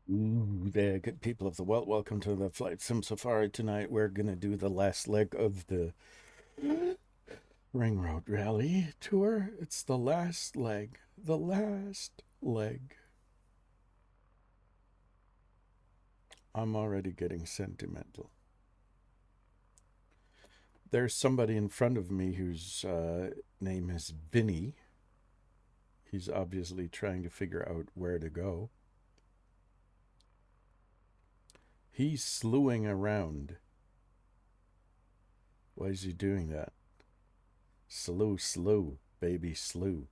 Ooh, there, good people of the world. Welcome to the Flight Sim Safari tonight. We're going to do the last leg of the Ring Road Rally tour. It's the last leg. The last leg. I'm already getting sentimental. There's somebody in front of me whose name is Vinnie. He's obviously trying to figure out where to go. He's slewing around. Why is he doing that? Slew, baby, slew.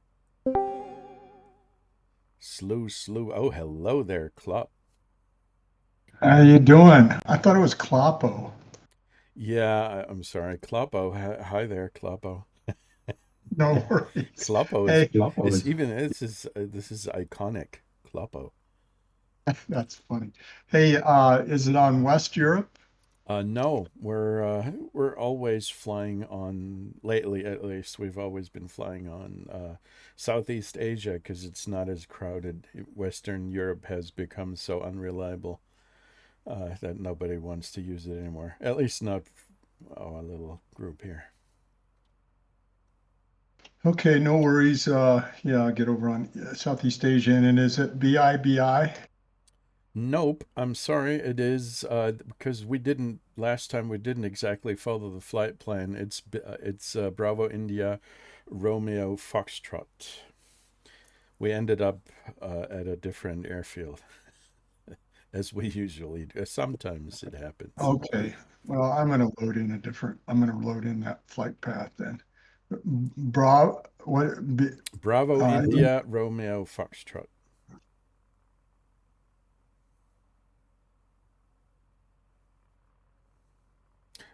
Slew. Oh, hello there, Klop. How you doing? I thought it was Kloppo. Yeah, I'm sorry, Kloppo. Hi there, Kloppo. No worries. Kloppo is Hey, is even this is iconic. Kloppo. that's funny. Hey, is it on West Europe? No, we're always flying on. Lately, at least, we've always been flying on Southeast Asia because it's not as crowded. Western Europe has become so unreliable that nobody wants to use it anymore. At least not a little group here. Okay, no worries. Yeah, I'll get over on Southeast Asian. And is it BIBI? Nope, I'm sorry. It is because we didn't last time. We didn't exactly follow the flight plan. It's Bravo India, Romeo Foxtrot. We ended up at a different airfield, as we usually do. Sometimes it happens. Okay. Well, I'm going to load in that flight path then. Bravo uh, India, Romeo Foxtrot.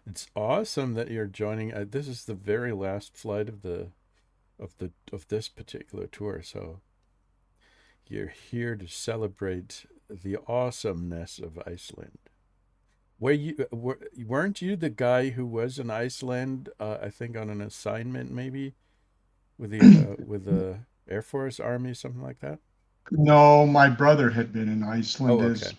It's awesome that you're joining. This is the very last flight of this particular tour, so you're here to celebrate the awesomeness of Iceland. Weren't you the guy who was in Iceland? I think on an assignment, maybe with the Air Force Army, something like that. no, my brother had been in Oh, Iceland okay. as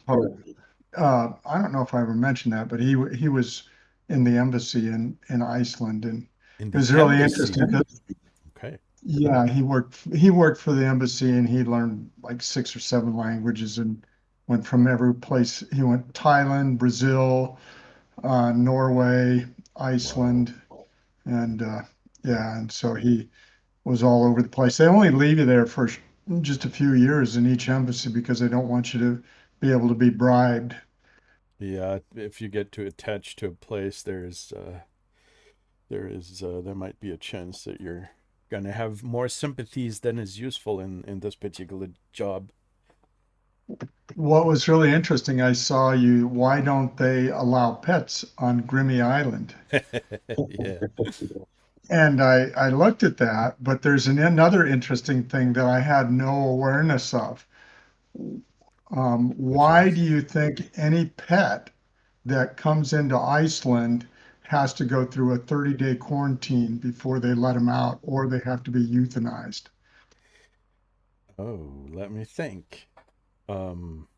I don't know if I ever mentioned that, but he was in the embassy in Iceland, and In it the was really embassy. interesting because Okay. yeah, he worked for the embassy, and he learned like six or seven languages and went from every place. He went Thailand, Brazil, Norway, Wow. Iceland, and yeah, and so he was all over the place. They only leave you there for just a few years in each embassy because they don't want you to be able to be bribed. Yeah, if you get too attached to a place, there might be a chance that you're gonna have more sympathies than is useful in this particular job. What was really interesting, I saw you, why don't they allow pets on Grimmy Island? Yeah. And I looked at that, but there's another interesting thing that I had no awareness of. Which Why is do you think any pet that comes into Iceland has to go through a 30-day quarantine before they let them out, or they have to be euthanized? let me think. Um,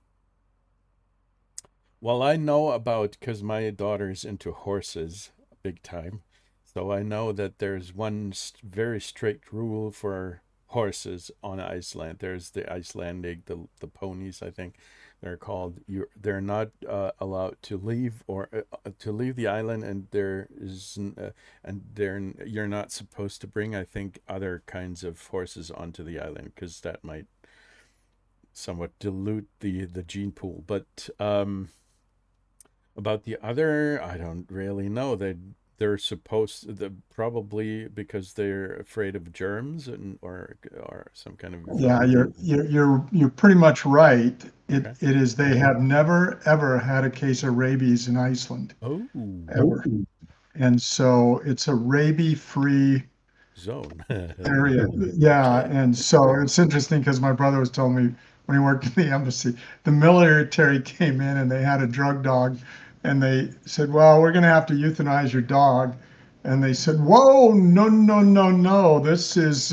well, I know about because my daughter's into horses big time. So I know that there's one very strict rule for horses on Iceland. There's the Icelandic, the ponies, I think they're called. They're not allowed to leave or to leave the island, and you're not supposed to bring, I think, other kinds of horses onto the island because that might somewhat dilute the gene pool. But about the other, I don't really know. They're supposed to, probably because they're afraid of germs and or some kind of Yeah, you're pretty much right. It okay. it is they have never ever had a case of rabies in Iceland Oh, ever. And so it's a rabies-free zone. area. Yeah, Okay. and so it's interesting because my brother was telling me when he worked in the embassy, the military came in and they had a drug dog, and they said, "Well, we're going to have to euthanize your dog." And they said, "Whoa, no, no, no, no! This is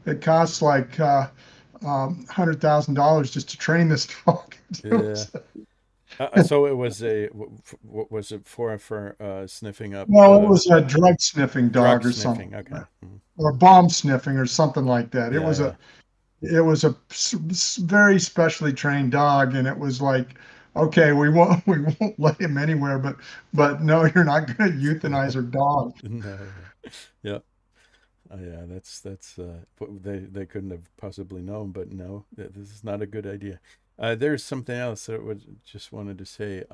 it costs like $100,000 just to train this dog. Yeah. So it was what was it for sniffing up Well, it was a drug sniffing drug dog or something, sniffing. Okay. Mhm. or bomb sniffing or something like that. It Yeah, was yeah. a very specially trained dog, and it was like, okay, we won't let him anywhere, but no, you're not going to euthanize our dog. No, yeah. Yeah. Yeah, that's what they couldn't have possibly known, but no, this is not a good idea. There's something else that I would just wanted to say.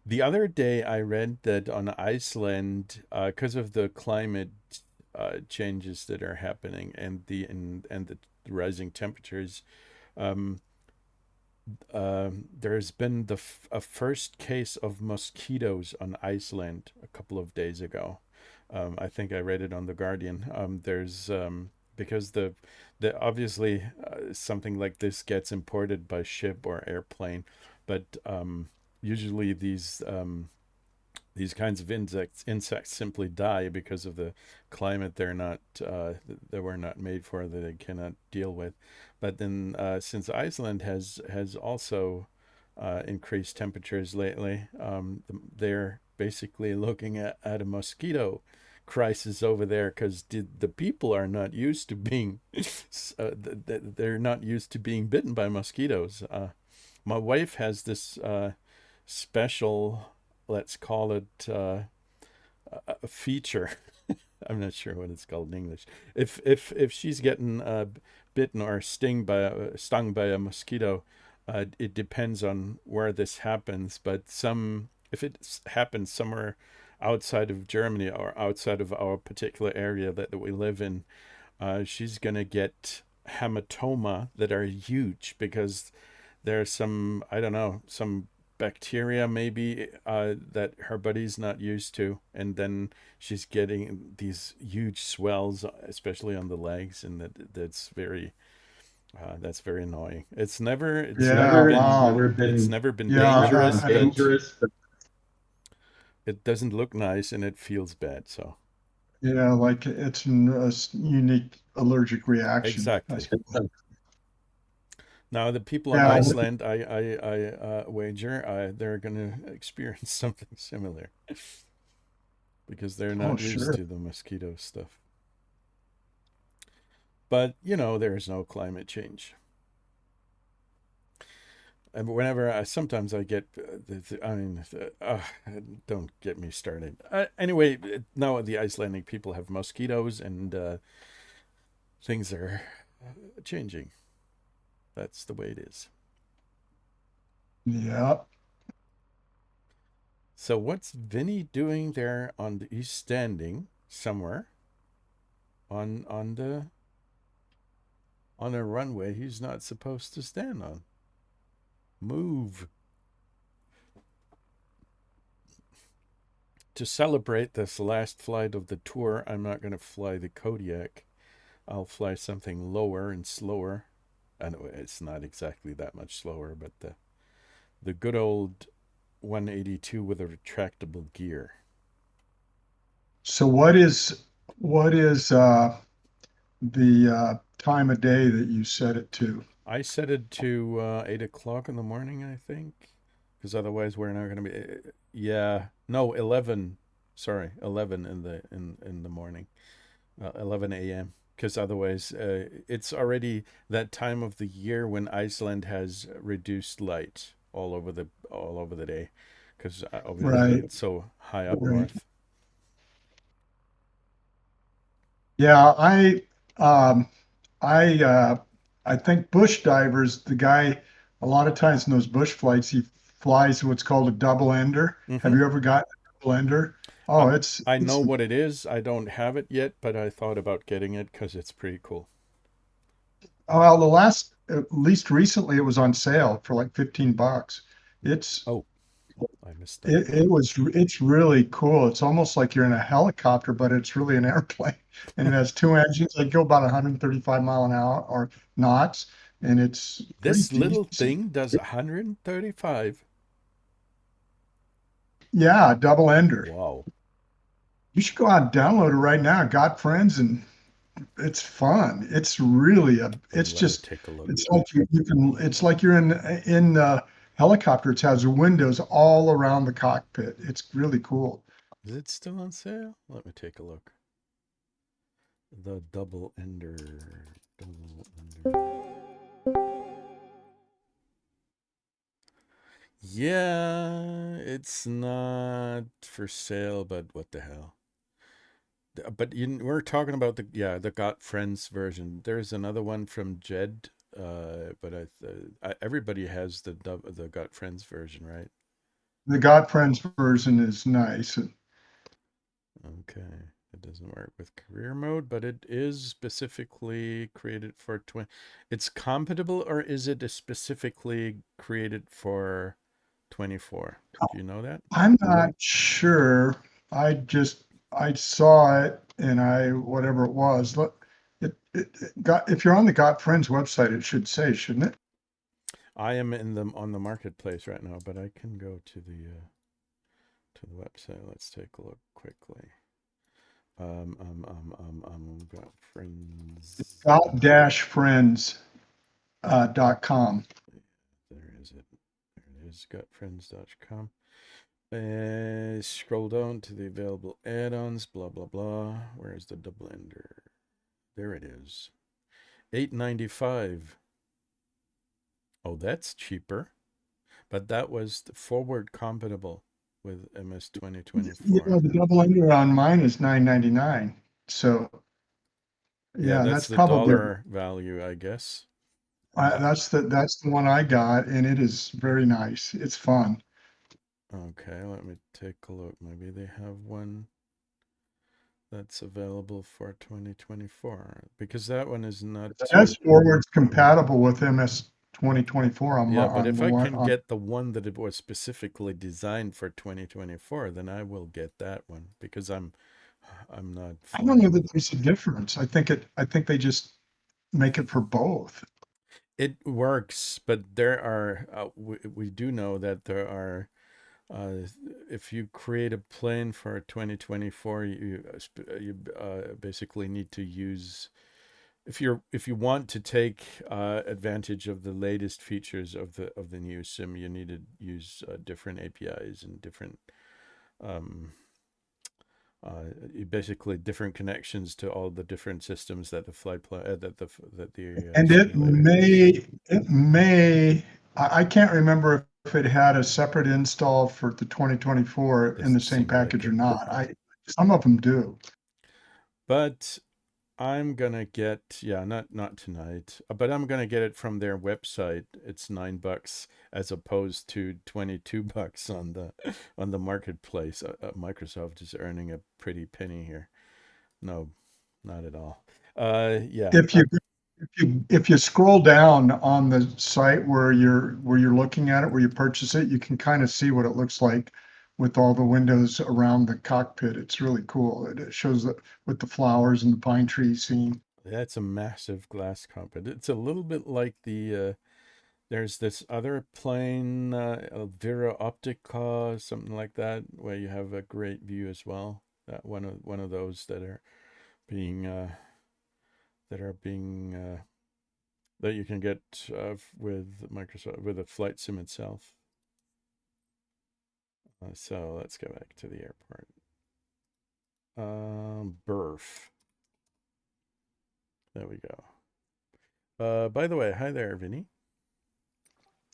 The other day I read that on Iceland, because of the climate changes that are happening and the rising temperatures, um, there's been a first case of mosquitoes on Iceland a couple of days ago. I think I read it on the Guardian. There's because the obviously something like this gets imported by ship or airplane, but usually these kinds of insects simply die because of the climate they're not they were not made for, that they cannot deal with. But then since Iceland has also increased temperatures lately, they're basically looking at a mosquito crisis over there, because the people are not used to being they're not used to being bitten by mosquitoes. My wife has this special, let's call it a feature. I'm not sure what it's called in English. If she's getting bitten or stung by a mosquito, it depends on where this happens. But some if it happens somewhere outside of Germany or outside of our particular area that we live in, she's gonna get hematoma that are huge, because there's some, I don't know, some bacteria maybe that her body's not used to, and then she's getting these huge swells, especially on the legs, and that's very annoying. Yeah, wow. It's never been Yeah, dangerous, but it doesn't look nice and it feels bad. So yeah, like it's a unique allergic reaction, I exactly. suppose. Now the people on Yeah, Iceland, I wager, they're going to experience something similar, because they're oh, not used sure. to the mosquito stuff. But there's no climate change. And whenever sometimes I get, I mean, don't get me started. Anyway, now the Icelandic people have mosquitoes, and things are changing. That's the way it is. Yeah. So what's Vinny doing there he's standing somewhere on a runway he's not supposed to stand on. Move. To celebrate this last flight of the tour, I'm not going to fly the Kodiak. I'll fly something lower and slower. I know it's not exactly that much slower, but the good old 182 with a retractable gear. So what is the time of day that you set it to? I set it to 8 o'clock in the morning, I think, because otherwise we're not going to be. Yeah, no, 11. Sorry, 11 in the morning, 11 a.m. Because otherwise, it's already that time of the year when Iceland has reduced light all over the day, because obviously Right. it's so high up Right. north. Yeah, um I uh I think bush divers, the guy a lot of times in those bush flights, he flies what's called a double ender. Have Mm-hmm. you ever gotten a double ender? Oh, I know it's what it is. I don't have it yet, but I thought about getting it because it's pretty cool. well, the last at least recently it was on sale for like $15. It's Oh, I missed that. it's really cool. It's almost like you're in a helicopter, but it's really an airplane. And it has two engines. They go about 135 mile an hour or knots, and it's pretty This little decent. thing does 135. Yeah, double ender. Wow. You should go out and download it right now. Got friends and it's fun. It's really a. Oh, It's let me just. take a look. It's like you can. It's like you're in the helicopter. It has windows all around the cockpit. It's really cool. Is it still on sale? Let me take a look. The double ender. Double ender. Yeah, it's not for sale, but what the hell? But we're talking about the Got Friends version. There's another one from Jed, but everybody has the Got Friends version, right? The God Friends version is nice. Okay. It doesn't work with career mode, but it is specifically created for 20. It's compatible, or is it specifically created for 24? Do you know that? I'm not sure. I saw it and I whatever it was. Look, it got if you're on the Got Friends website, it should say, shouldn't it? I am in the on the marketplace right now, but I can go to the website. Let's take a look quickly. Got friends. Got-friends .com. There is it. There it is. Gotfriends.com. Scroll down to the available add-ons. Blah blah blah. Where's the double ender? There it is. $8.95. Oh, that's cheaper. But that was forward compatible with MS You 2024. know, the double ender on mine is 9.99. So Yeah, yeah, that's that's the probably dollar value, I guess. And that's the one I got, and it is very nice. It's fun. okay, let me take a look. Maybe they have one that's available for 2024 because that one is not too. That's forwards compatible with MS 2024 Yeah, but on if the I one can on. get the one that it was specifically designed for 2024, then I will get that one because I'm not I don't know flying. that there's a difference. I think they just make it for both. It works, but there are we do know that there are uh, if you create a plane for 2024, you basically need to use if you want to take advantage of the latest features of the new sim, you need to use different APIs and different um, basically different connections to all the different systems that the that the And simulator has. it may, I can't remember if it had a separate install for the 2024 in the Doesn't same seem like package or it. not. Some of them do. But I'm gonna get not tonight, but I'm gonna get it from their website. It's $9 as opposed to $22 on the marketplace. Microsoft is earning a pretty penny here. No, not at all. Yeah. If you if you scroll down on the site where you're looking at it, where you purchase it, you can kind of see what it looks like with all the windows around the cockpit. It's really cool. It shows that with the flowers and the pine tree scene. That's a massive glass cockpit. It's a little bit like there's this other plane, Vera Optica, something like that, where you have a great view as well. That one of those being that are being that you can get with Microsoft with the flight sim itself. So let's go back to the airport. BIRF. There we go. By the way, hi there, Vinny.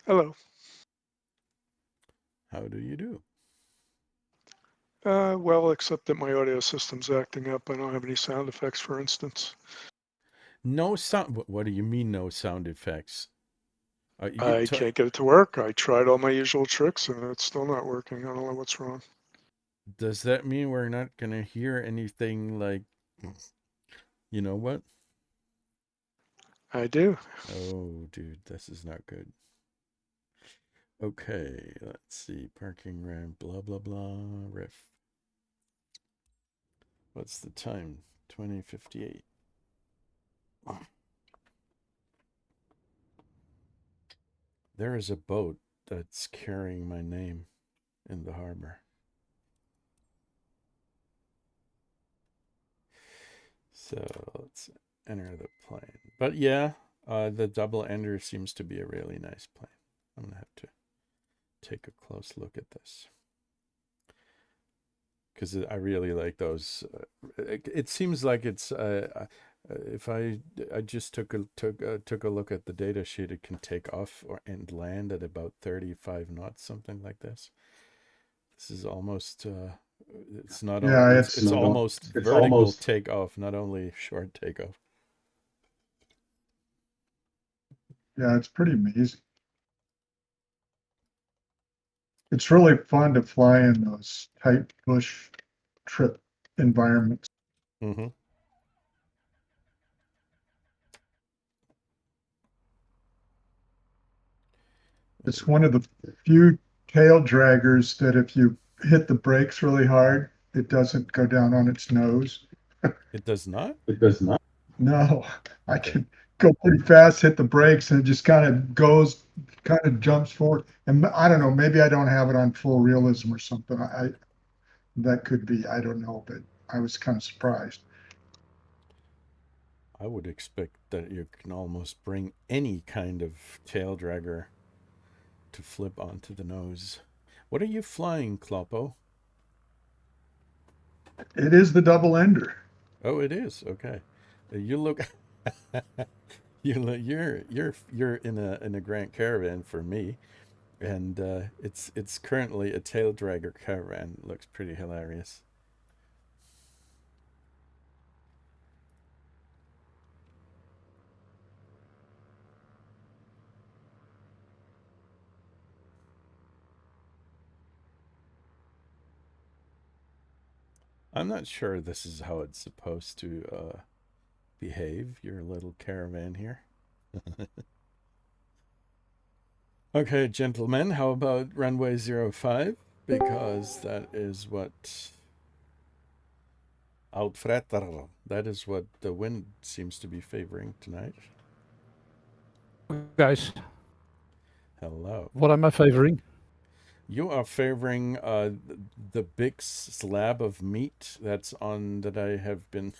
Hello. How do you do? Well, except that my audio system's acting up. I don't have any sound effects, for instance. No sound. What do you mean, no sound effects? I can't get it to work. I tried all my usual tricks and it's still not working. I don't know what's wrong. Does that mean we're not gonna hear anything like, you know what? I do. Oh, dude, this is not good. Okay, let's see. Parking ramp, blah, blah, blah. Riff. What's the time? 20:58. There is a boat that's carrying my name in the harbor. So let's enter the plane. But yeah, the double ender seems to be a really nice plane. I'm going to have to take a close look at this, because I really like those. It seems like it's if I just took a look at the data sheet, it can take off and land at about 35 knots, something like this. This is almost it's not Yeah, only it's almost vertical takeoff, not only short takeoff. Yeah, it's pretty amazing. It's really fun to fly in those tight bush trip environments. Mm-hmm. It's one of the few tail draggers that if you hit the brakes really hard, it doesn't go down on its nose. It does not? No, I Okay. can go pretty fast, hit the brakes, and it just kind of goes, kind of jumps forward. And I don't know, maybe I don't have it on full realism or something. That could be, I don't know, but I was kind of surprised. I would expect that you can almost bring any kind of tail dragger to flip onto the nose. What are you flying, Kloppo? It is the double ender. Oh, it is. Okay. You look you're in a Grand Caravan for me, and it's currently a tail dragger caravan. It looks pretty hilarious. I'm not sure this is how it's supposed to behave, your little caravan here. Okay, gentlemen, how about runway 05? Because that is what Uitvreter, that is what the wind seems to be favoring tonight. Guys, Hello. what am I favoring? You are favoring the big slab of meat that I have been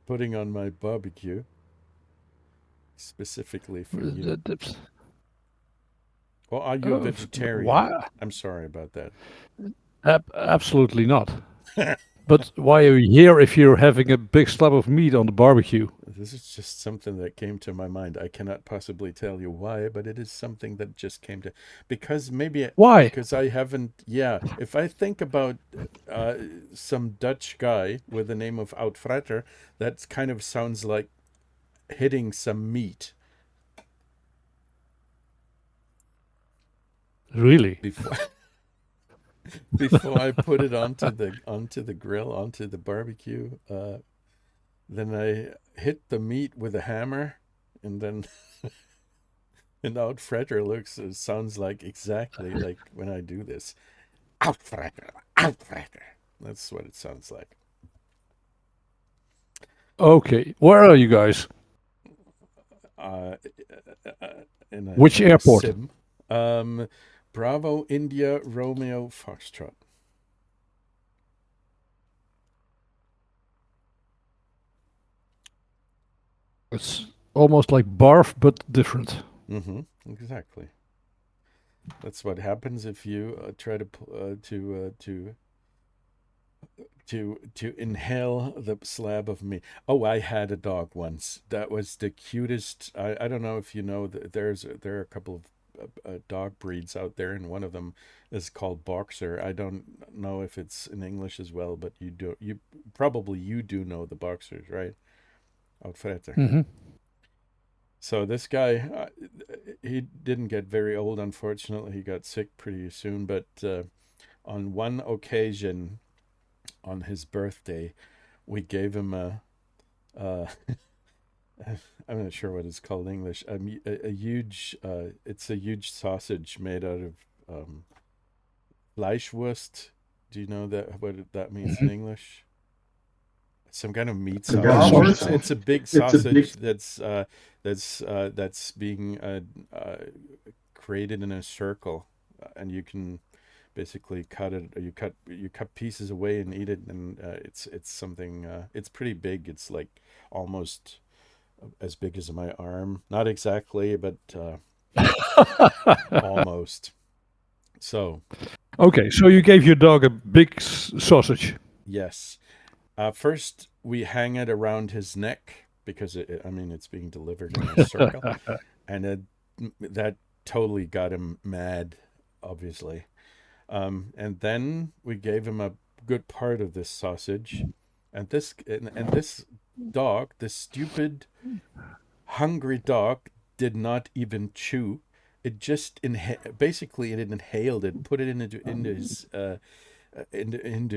putting on my barbecue specifically for you. Or are you a vegetarian? Why? I'm sorry about that. Absolutely not. But why are you here if you're having a big slab of meat on the barbecue? This is just something that came to my mind. I cannot possibly tell you why, but it is something that just came to, because maybe Why? Because I haven't. Yeah, if I think about some Dutch guy with the name of Uitvreter, that kind of sounds like hitting some meat. Really? Before I put it onto the grill, onto the barbecue, then I hit the meat with a hammer, and then and Uitvreter sounds like exactly like when I do this. Uitvreter. That's what it sounds like. Okay, where are you guys? Which airport? Sim. Bravo, India, Romeo, Foxtrot. It's almost like BIRF, but different. Mm-hmm. Exactly. That's what happens if you try to inhale the slab of meat. Oh, I had a dog once. That was the cutest. I don't know if you know that there are a couple of dog breeds out there, and one of them is called Boxer. I don't know if it's in English as well, but you do know the Boxers, right? Uitvreter. Mm-hmm. So this guy, he didn't get very old, unfortunately. He got sick pretty soon, but on one occasion, on his birthday, we gave him I'm not sure what it's called in English. A huge, it's a huge sausage made out of Fleischwurst. Do you know what that means in English? Some kind of meat sausage. It's a big sausage that's being created in a circle, and you can basically cut it. You cut pieces away and eat it, and it's something. It's pretty big. It's like almost as big as my arm. Not exactly, but almost. So Okay, so you gave your dog a big sausage. yes. First, we hang it around his neck because I mean, it's being delivered in a circle, and that totally got him mad, obviously. And then we gave him a good part of this sausage, and this dog, this stupid, hungry dog, did not even chew. It just basically it inhaled it, put it into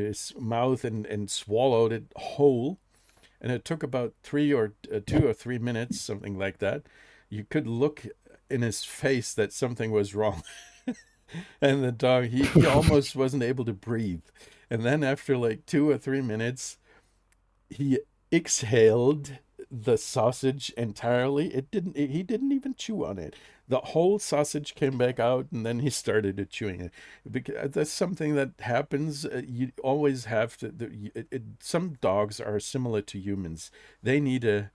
his mouth and swallowed it whole. And it took about 2 or 3 minutes, something like that. You could look in his face that something was wrong. And the dog, he almost wasn't able to breathe. And then after like 2 or 3 minutes, he exhaled the sausage entirely. He didn't even chew on it. The whole sausage came back out, and then he started chewing it. Because that's something that happens. You always have to. Some dogs are similar to humans. They need to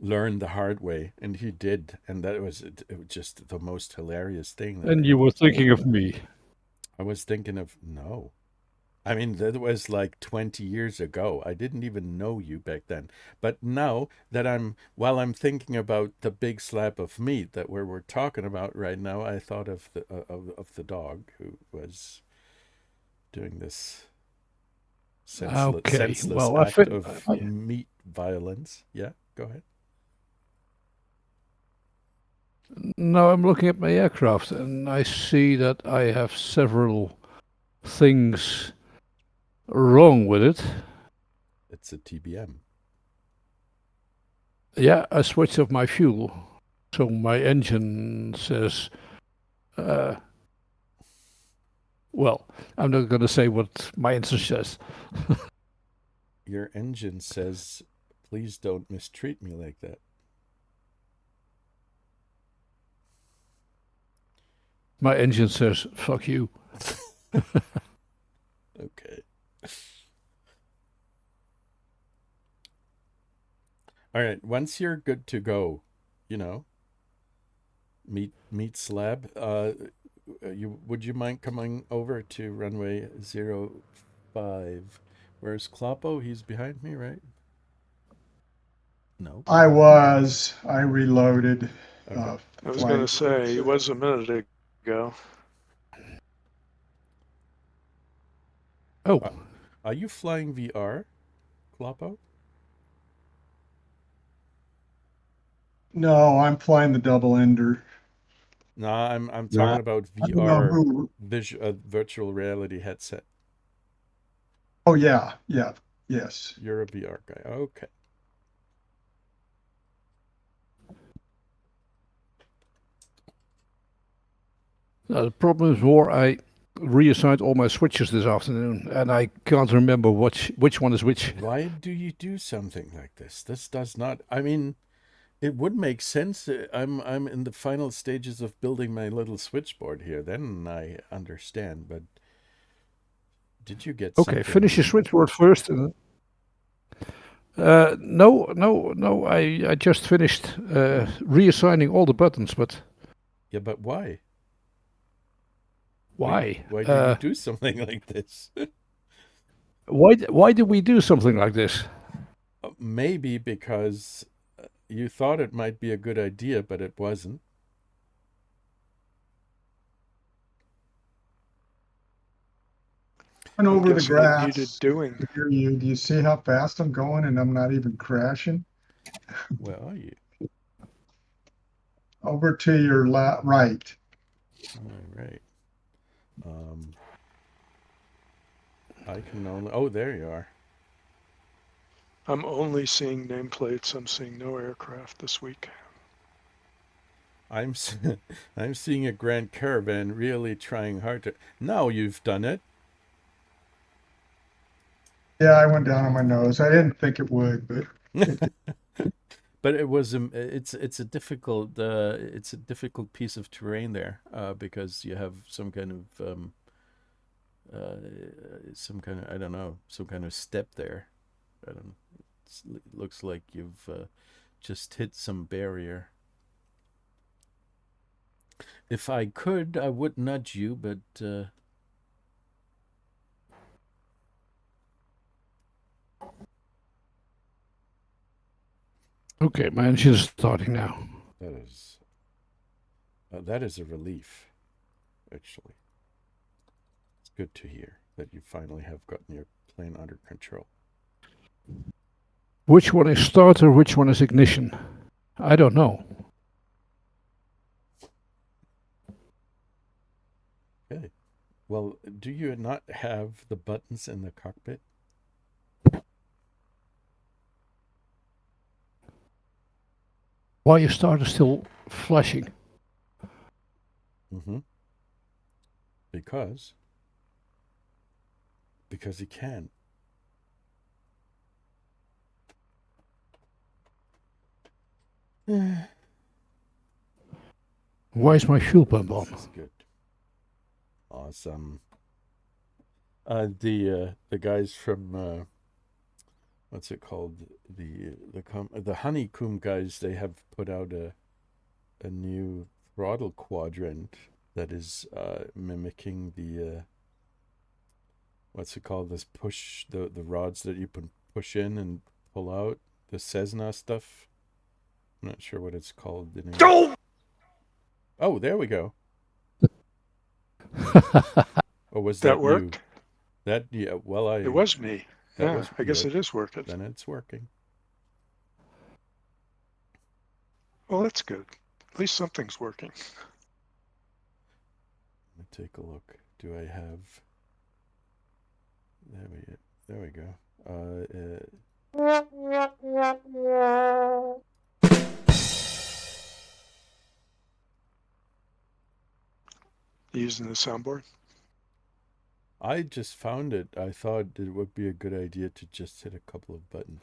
learn the hard way, and he did, and it was just the most hilarious thing that And you were thinking of me. I was thinking of. No, I mean, that was like 20 years ago. I didn't even know you back then. But now that while I'm thinking about the big slab of meat that we're talking about right now, I thought of the dog who was doing this Okay, senseless well, act of meat violence. Yeah, go ahead. now I'm looking at my aircraft and I see that I have several things wrong with it. It's a TBM. Yeah, I switched off my fuel. So my engine says, well, I'm not going to say what my engine says. Your engine says, please don't mistreat me like that. My engine says, fuck you. Okay. All right. Once you're good to go, you know, meet slab. Would you mind coming over to runway 05? Where's Kloppo? He's behind me, right? No. I reloaded. Okay. I was going to say, it was a minute ago. Oh, Are you flying VR, Kloppo? No, I'm flying the double ender. No, I'm talking about I don't know VR, who. virtual reality headset. Oh yeah, yes. You're a VR guy. Okay. the problem is more I reassigned all my switches this afternoon and I can't remember which one is which. Why do you do something like this? This does not. I mean, it would make sense. I'm in the final stages of building my little switchboard here. Then I understand. But did you get Okay, something? finish your switchboard first. No. I just finished reassigning all the buttons, but Yeah, but why? why? Why do you do something like this? Why did we do something like this? Maybe because you thought it might be a good idea, but it wasn't. Went over the guessing it needed grass. doing. Do you see how fast I'm going and I'm not even crashing? Where are you? Over to your right. All right. I can only. Oh, there you are. I'm only seeing nameplates. I'm seeing no aircraft this week. I'm I'm seeing a Grand Caravan really trying hard to. Now you've done it. Yeah, I went down on my nose. I didn't think it would, but But it was it's a difficult piece of terrain there because you have some kind of some kind of, I don't know, some kind of step there. I don't. It looks like you've just hit some barrier. If I could, I would nudge you, but Okay, my engine is starting now. that is a relief, actually. It's good to hear that you finally have gotten your plane under control. Which one is starter, which one is ignition? I don't know. Okay. Well, do you not have the buttons in the cockpit? Why your starter still flashing? Mm-hmm. Because he can. Why is my fuel pump on? This is good. Awesome. The guys from what's it called? The Honeycomb guys. They have put out a new throttle quadrant that is mimicking the what's it called? This push the rods that you can push in and pull out. The Cessna stuff. I'm not sure what it's called in English. Oh, there we go. Or was that you? worked? That yeah. Well, It was me. Yeah, I guess it is working. Then it's working. Well, that's good. At least something's working. Let me take a look. Do I have? There we go. Using the soundboard? I just found it. I thought it would be a good idea to just hit a couple of buttons.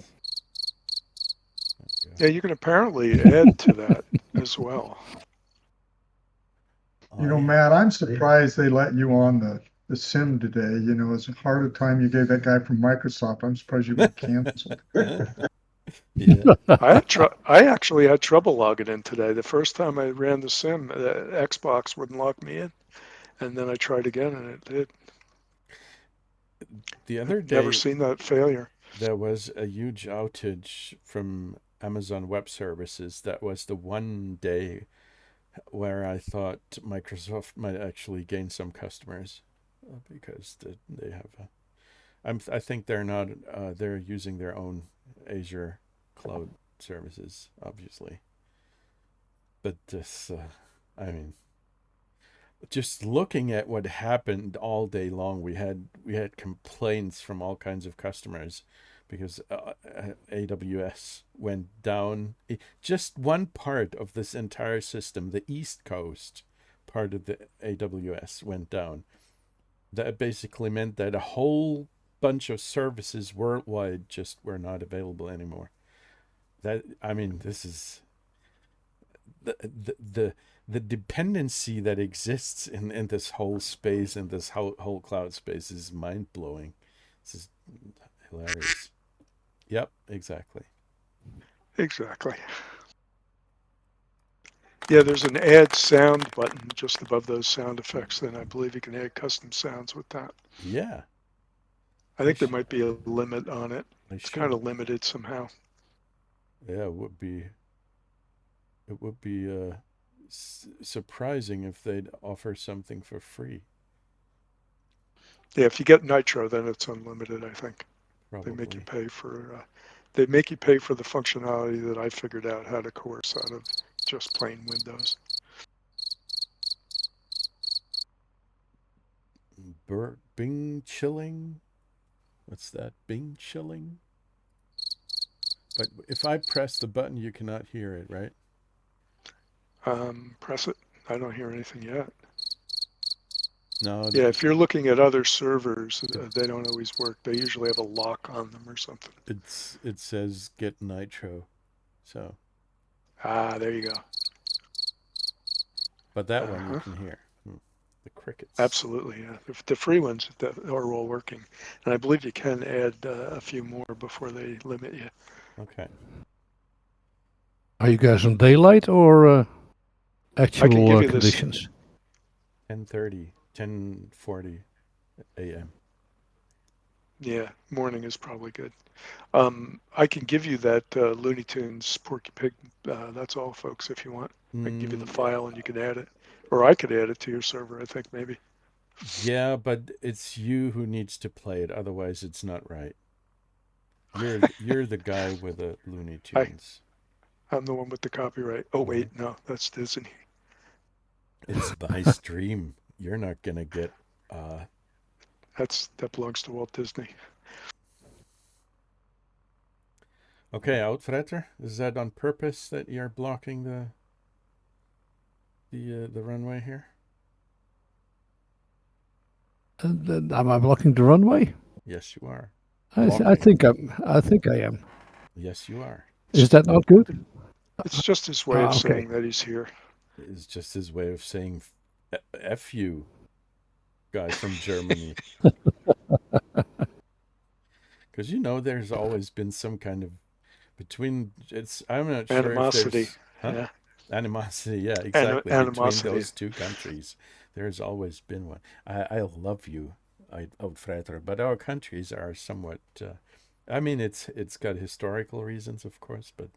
Yeah, you can apparently add to that as well. You know, Matt, I'm surprised they let you on the sim today. You know, as hard a time you gave that guy from Microsoft, I'm surprised you got canceled. Yeah. I actually had trouble logging in today. The first time I ran the sim, the Xbox wouldn't log me in, and then I tried again, and it did. The other day, Never seen that failure. there was a huge outage from Amazon Web Services. That was the one day where I thought Microsoft might actually gain some customers because they have I think they're not they're using their own Azure cloud services, obviously. But this I mean, just looking at what happened all day long, we had complaints from all kinds of customers because AWS went down. Just one part of this entire system, the East Coast part of the AWS, went down. That basically meant that a whole bunch of services worldwide just were not available anymore. That I mean, this is the dependency that exists in this whole space, in this whole cloud space, is mind blowing. This is hilarious. Yep, exactly. Exactly. Yeah, there's an add sound button just above those sound effects. Then I believe you can add custom sounds with that. Yeah. I think there might be a limit on it. It's kind should. of limited somehow. Yeah, it would be. It would be surprising if they'd offer something for free. Yeah, if you get Nitro, then it's unlimited. I think Probably. they make you pay for. They make you pay for the functionality that I figured out how to coerce out of just plain Windows. Bing chilling. What's that? Bing chilling. But if I press the button, you cannot hear it, right? Press it. I don't hear anything yet. No. Yeah, if you're looking at other servers, they don't always work. They usually have a lock on them or something. It says get Nitro, so. Ah, there you go. But that one you can hear. The crickets. Absolutely, yeah. The free ones that are all working. And I believe you can add a few more before they limit you. Okay. Are you guys on daylight or I can give actual you this. conditions? 10:30, 10:40 a.m. Yeah, morning is probably good. I can give you that Looney Tunes Porky Pig. That's all, folks, if you want. I can give you the file and you can add it. Or I could add it to your server, I think, maybe. Yeah, but it's you who needs to play it. Otherwise, it's not right. You're the guy with the Looney Tunes. I'm the one with the copyright. Oh, wait, no, that's Disney. It's my stream. You're not gonna get. That belongs to Walt Disney. Okay, Uitvreter. Is that on purpose that you're blocking the runway here? Am I blocking the runway? Yes, you are. I think I am. Yes, you are. Is that not good? It's just his way of Okay. saying that he's here. It's just his way of saying "f you," guy from Germany. Because there's always been some kind of between. I'm not sure if Animosity. there's Yeah. animosity. Yeah, exactly. Between Animosity. those two countries, there's always been one. I love you, Uitvreter, but our countries are somewhat. I mean, it's got historical reasons, of course, but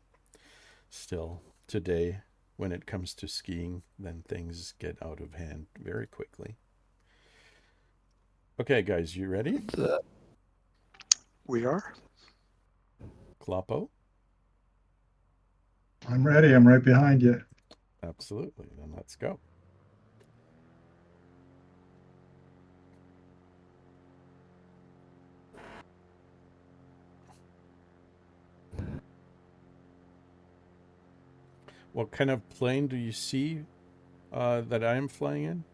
still, today, when it comes to skiing, then things get out of hand very quickly. Okay, guys, you ready? We are. Kloppo? I'm ready. I'm right behind you. Absolutely. Then let's go. What kind of plane do you see that I am flying in?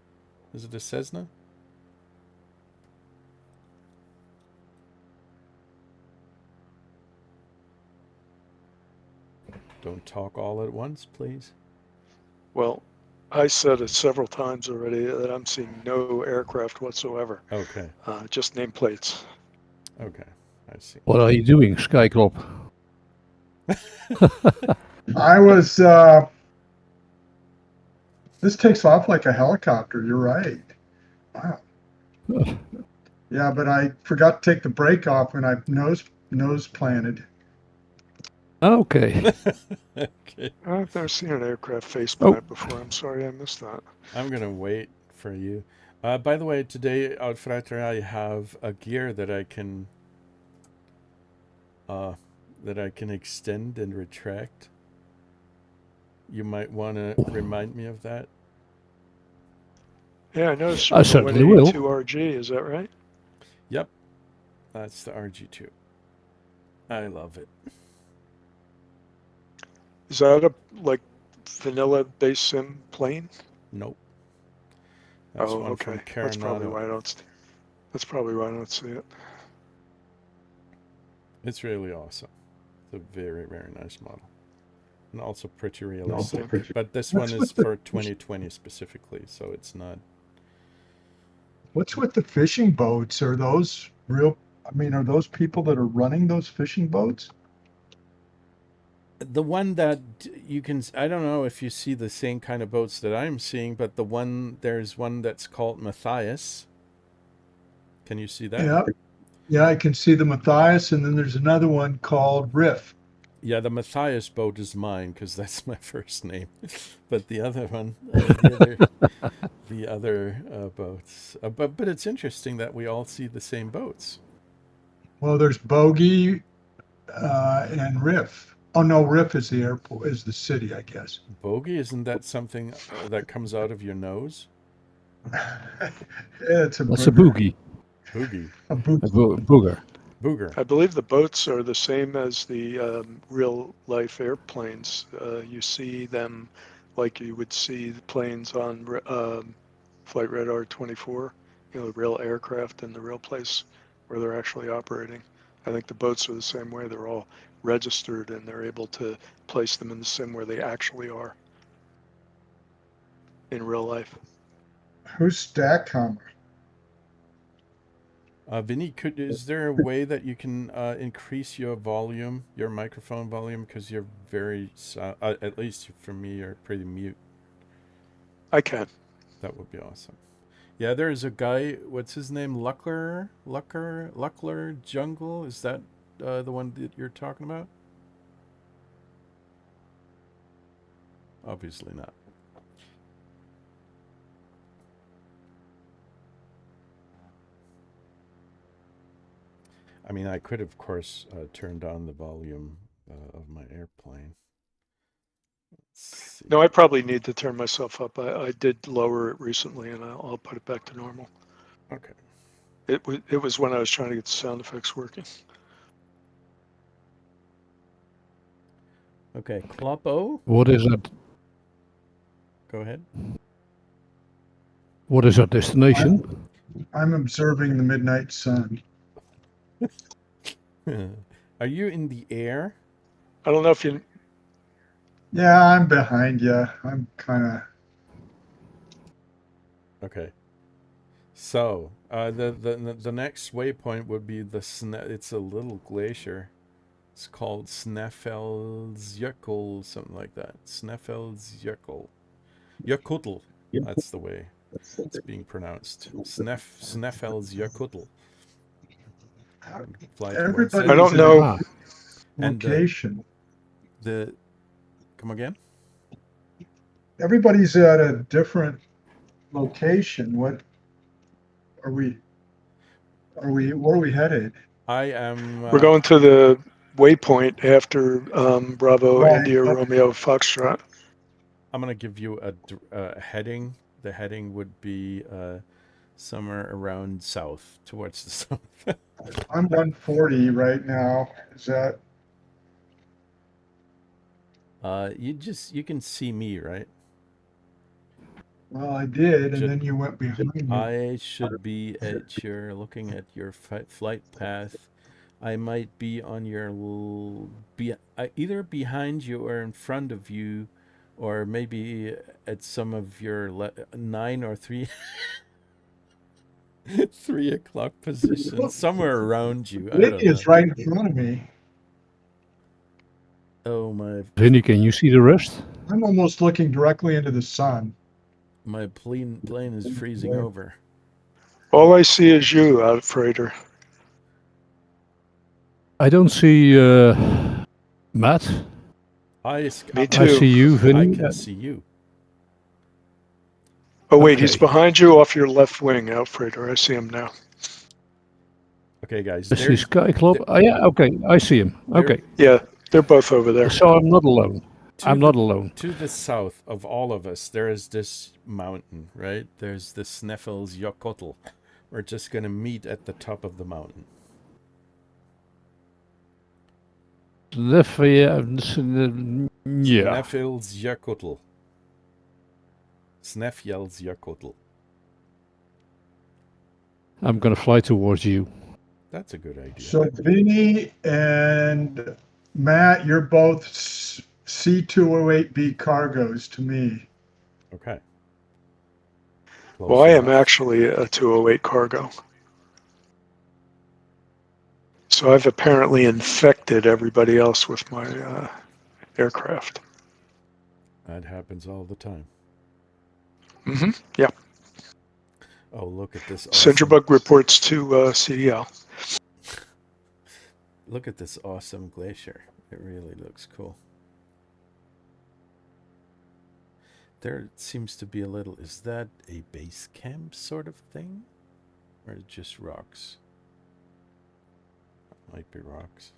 Is it a Cessna? Don't talk all at once, please. Well, I said it several times already that I'm seeing no aircraft whatsoever. Okay. Just nameplates. Okay. I see. What are you doing, Skyclop? I was, this takes off like a helicopter. You're right. Wow. Yeah, but I forgot to take the brake off when I nose planted. Okay. Okay. I've never seen an aircraft face Oh. plant before. I'm sorry I missed that. I'm going to wait for you. By the way, today, Uitvreter, I have a gear that I can extend and retract. You might want to remind me of that. Yeah, I noticed I you're on the certainly will. 182 RG. Is that right? Yep. That's the RG2. I love it. Is that a vanilla base sim plane? Nope. That's one okay. from That's probably Carenado. why I don't. That's probably why I don't see it. It's really awesome. It's a very, very nice model. And also pretty realistic. But this one is for 2020 specifically, so it's not. What's with the fishing boats? Are those real? I mean, are those people that are running those fishing boats? The one that you can, I don't know if you see the same kind of boats that I'm seeing, but there's one that's called Matthias. Can you see that? Yeah. Yeah, I can see the Matthias, and then there's another one called Riff. Yeah, the Matthias boat is mine because that's my first name. But the other one, the other boats. But it's interesting that we all see the same boats. Well, there's Bogey and Riff. Oh no, Riff is the airport, is the city, I guess. Bogey, isn't that something that comes out of your nose? It's a That's a booger. boogie. Boogie. A boot. Booger. Booger. I believe the boats are the same as the real life airplanes. You see them like you would see the planes on Flight Radar 24, the real aircraft in the real place where they're actually operating. I think the boats are the same way. They're all registered and they're able to place them in the sim where they actually are in real life. Who's Stackhammer? Vinny, is there a way that you can increase your volume, your microphone volume, because you're very, at least for me, you're pretty mute. I can. That would be awesome. Yeah, there's a guy. What's his name? Luckler Jungle. Is that the one that you're talking about? Obviously not. I mean, I could, of course, turned on the volume of my airplane. No, I probably need to turn myself up. I did lower it recently, and I'll put it back to normal. Okay. It was when I was trying to get the sound effects working. Okay, Kloppo. What is that? Go ahead. What is our destination? I'm observing the midnight sun. Are you in the air? I don't know if you. Yeah, I'm behind you. I'm kind of. Okay. So the next waypoint would be it's a little glacier. It's called Snæfellsjökull, something like that. Snæfellsjökull. Jökull. That's the way it's being pronounced. Snæfellsjökull. Fly towards Everybody's I don't in know. Ah, a location. Come again? Everybody's at a different location. What are we? Where are we headed? I am. We're going to the waypoint after Bravo Right. India Romeo Foxtrot. I'm gonna give you a heading. The heading would be somewhere around south, towards the south. I'm 140 right now. Is that? You can see me, right? Well, I did, and Should- then you went behind me. I should be looking at your flight path. I might be on your either behind you or in front of you, or maybe at some of your 9 or 3 3 o'clock positions, somewhere around you. I Vinny don't know. is right in front of me. Oh my! Vinny, can you see the rest? I'm almost looking directly into the sun. My plane is freezing over. All I see is you, Uitvreter. I don't see Matt. Me I too. see you, I Vinny. can see you. Oh wait, he's Okay. behind you off your left wing, Uitvreter. I see him now. Okay, guys. I see Sky Club. Oh, yeah, okay. I see him. Okay. Yeah, they're both over there. So I'm not alone. I'm not alone. To the south of all of us, there is this mountain, right? There's the Snæfellsjökull. We're just going to meet at the top of the mountain. Yeah. Snæfellsjökull. Snæfellsjökull. I'm going to fly towards you. That's a good idea. So Vinny and Matt, you're both C208B cargos to me. Okay. Well, I am actually a 208 cargo. So I've apparently infected everybody else with my aircraft. That happens all the time. Mm-hmm. Yeah. Oh, look at this awesome... Cinderbug reports to CDL. Look at this awesome glacier. It really looks cool. There seems to be a little... Is that a base camp sort of thing? Or just rocks? Might be rocks.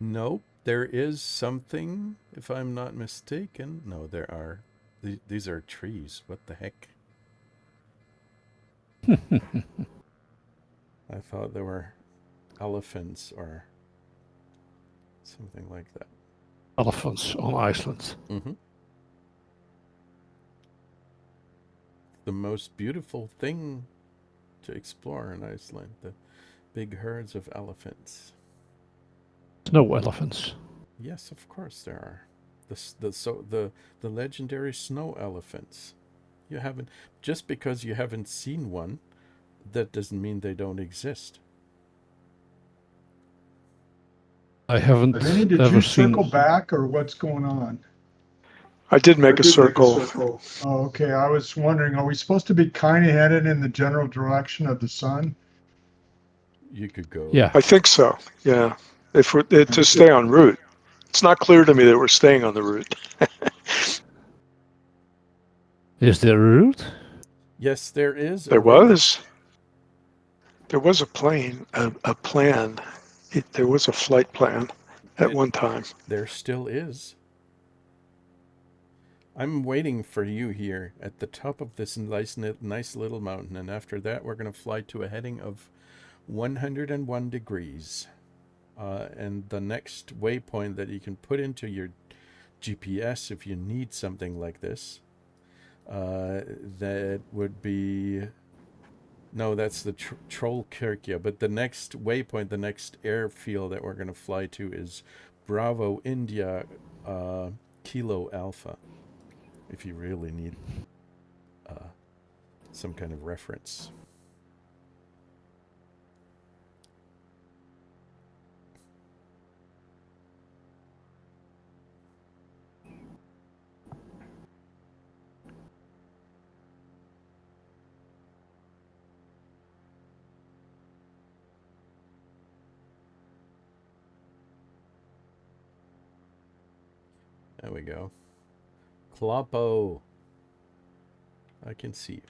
Nope. There is something, if I'm not mistaken. No, there are. These are trees. What the heck? I thought there were elephants or something like that. Elephants on Iceland. Mm-hmm. the most beautiful thing to explore in Iceland. The big herds of elephants. Snow elephants. Yes, of course there are. The legendary snow elephants. You haven't just because you haven't seen one, that doesn't mean they don't exist. I haven't Vinny, did ever you seen. circle back or what's going on? I did make a circle. Oh, okay, I was wondering, are we supposed to be kind of headed in the general direction of the sun? You could go. Yeah. I think so. Yeah. If we're to stay en route. It's not clear to me that we're staying on the route. Is there a route? Yes, there is. There was a plane, a plan. There was a flight plan at one time. There still is. I'm waiting for you here at the top of this nice little mountain, and after that, we're going to fly to a heading of 101 degrees. And the next waypoint that you can put into your GPS if you need something like this, that would be. No, that's the Trollkirkja. But the next waypoint, the next airfield that we're going to fly to is Bravo India Kilo Alpha. If you really need some kind of reference. There we go. Kloppo. I can see you.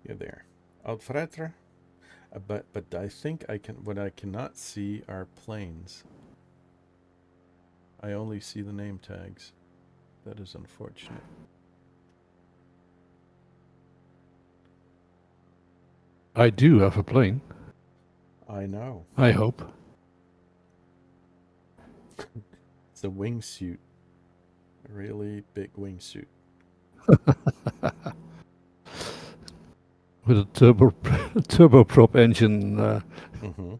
You're there. Uitvreter. But I think I can. What I cannot see are planes. I only see the name tags. That is unfortunate. I do have a plane. I know. I hope. It's a wingsuit. A really big wingsuit. With a turboprop engine Mm-hmm.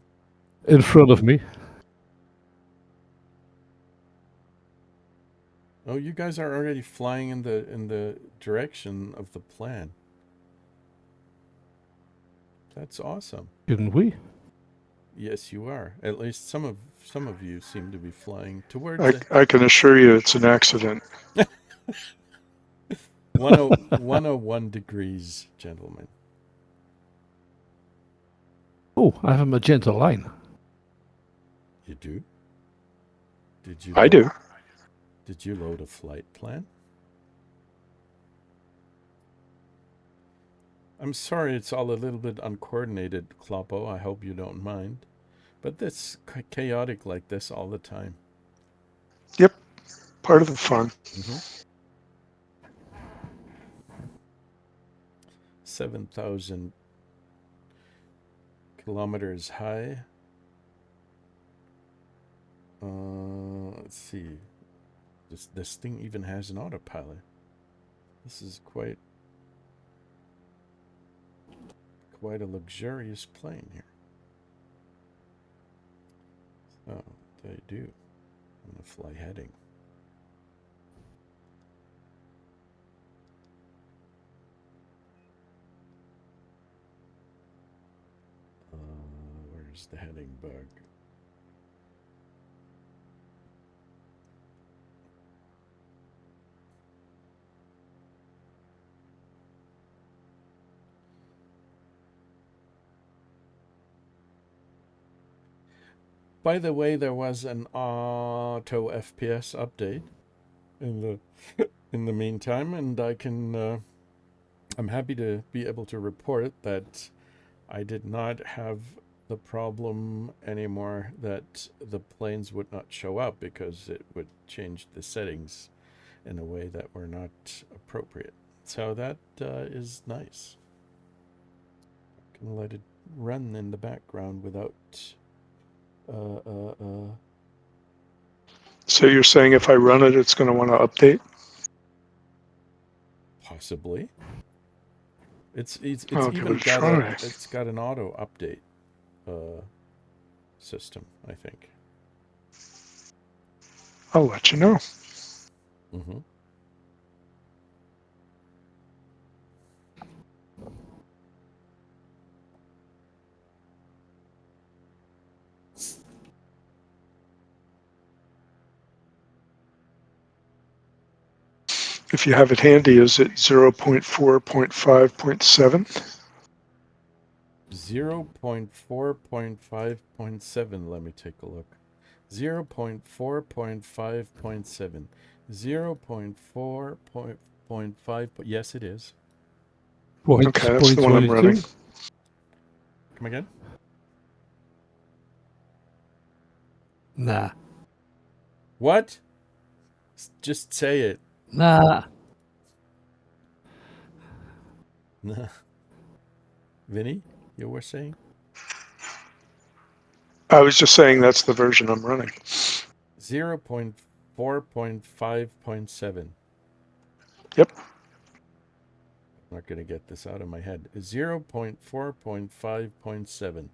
in front of me. Oh, you guys are already flying in the direction of the plan. That's awesome. Shouldn't we? Yes, you are. At least some of you seem to be flying towards I can assure you it's an accident. 101 degrees, gentlemen. Oh, I have a magenta line. You do? Did you? I do. Did you load a flight plan? I'm sorry it's all a little bit uncoordinated, Kloppo. I hope you don't mind. But it's chaotic like this all the time. Yep. Part of the fun. 7,000 kilometers high. Let's see. This thing even has an autopilot. This is quite a luxurious plane here. Oh, they do. I'm gonna fly heading. Where's the heading bug? By the way, there was an auto FPS update in the meantime, and I'm happy to be able to report that I did not have the problem anymore that the planes would not show up because it would change the settings in a way that were not appropriate. So that is nice. I can let it run in the background without So you're saying if I run it, it's going to want to update? possibly. It's I'll give even it a got try. it's got an auto update system, I think. I'll let you know. Mm-hmm. If you have it handy, is it 0.4.5.7? 0.4.5.7. Let me take a look. 0.4.5.7. 0.4.5. Yes, it is. Okay, that's the one I'm running. 0.22. Come again? Nah. What? Just say it. Nah. Vinny, you were saying? I was just saying that's the version I'm running. 0.4.5.7. Yep. I'm not going to get this out of my head. 0.4.5.7.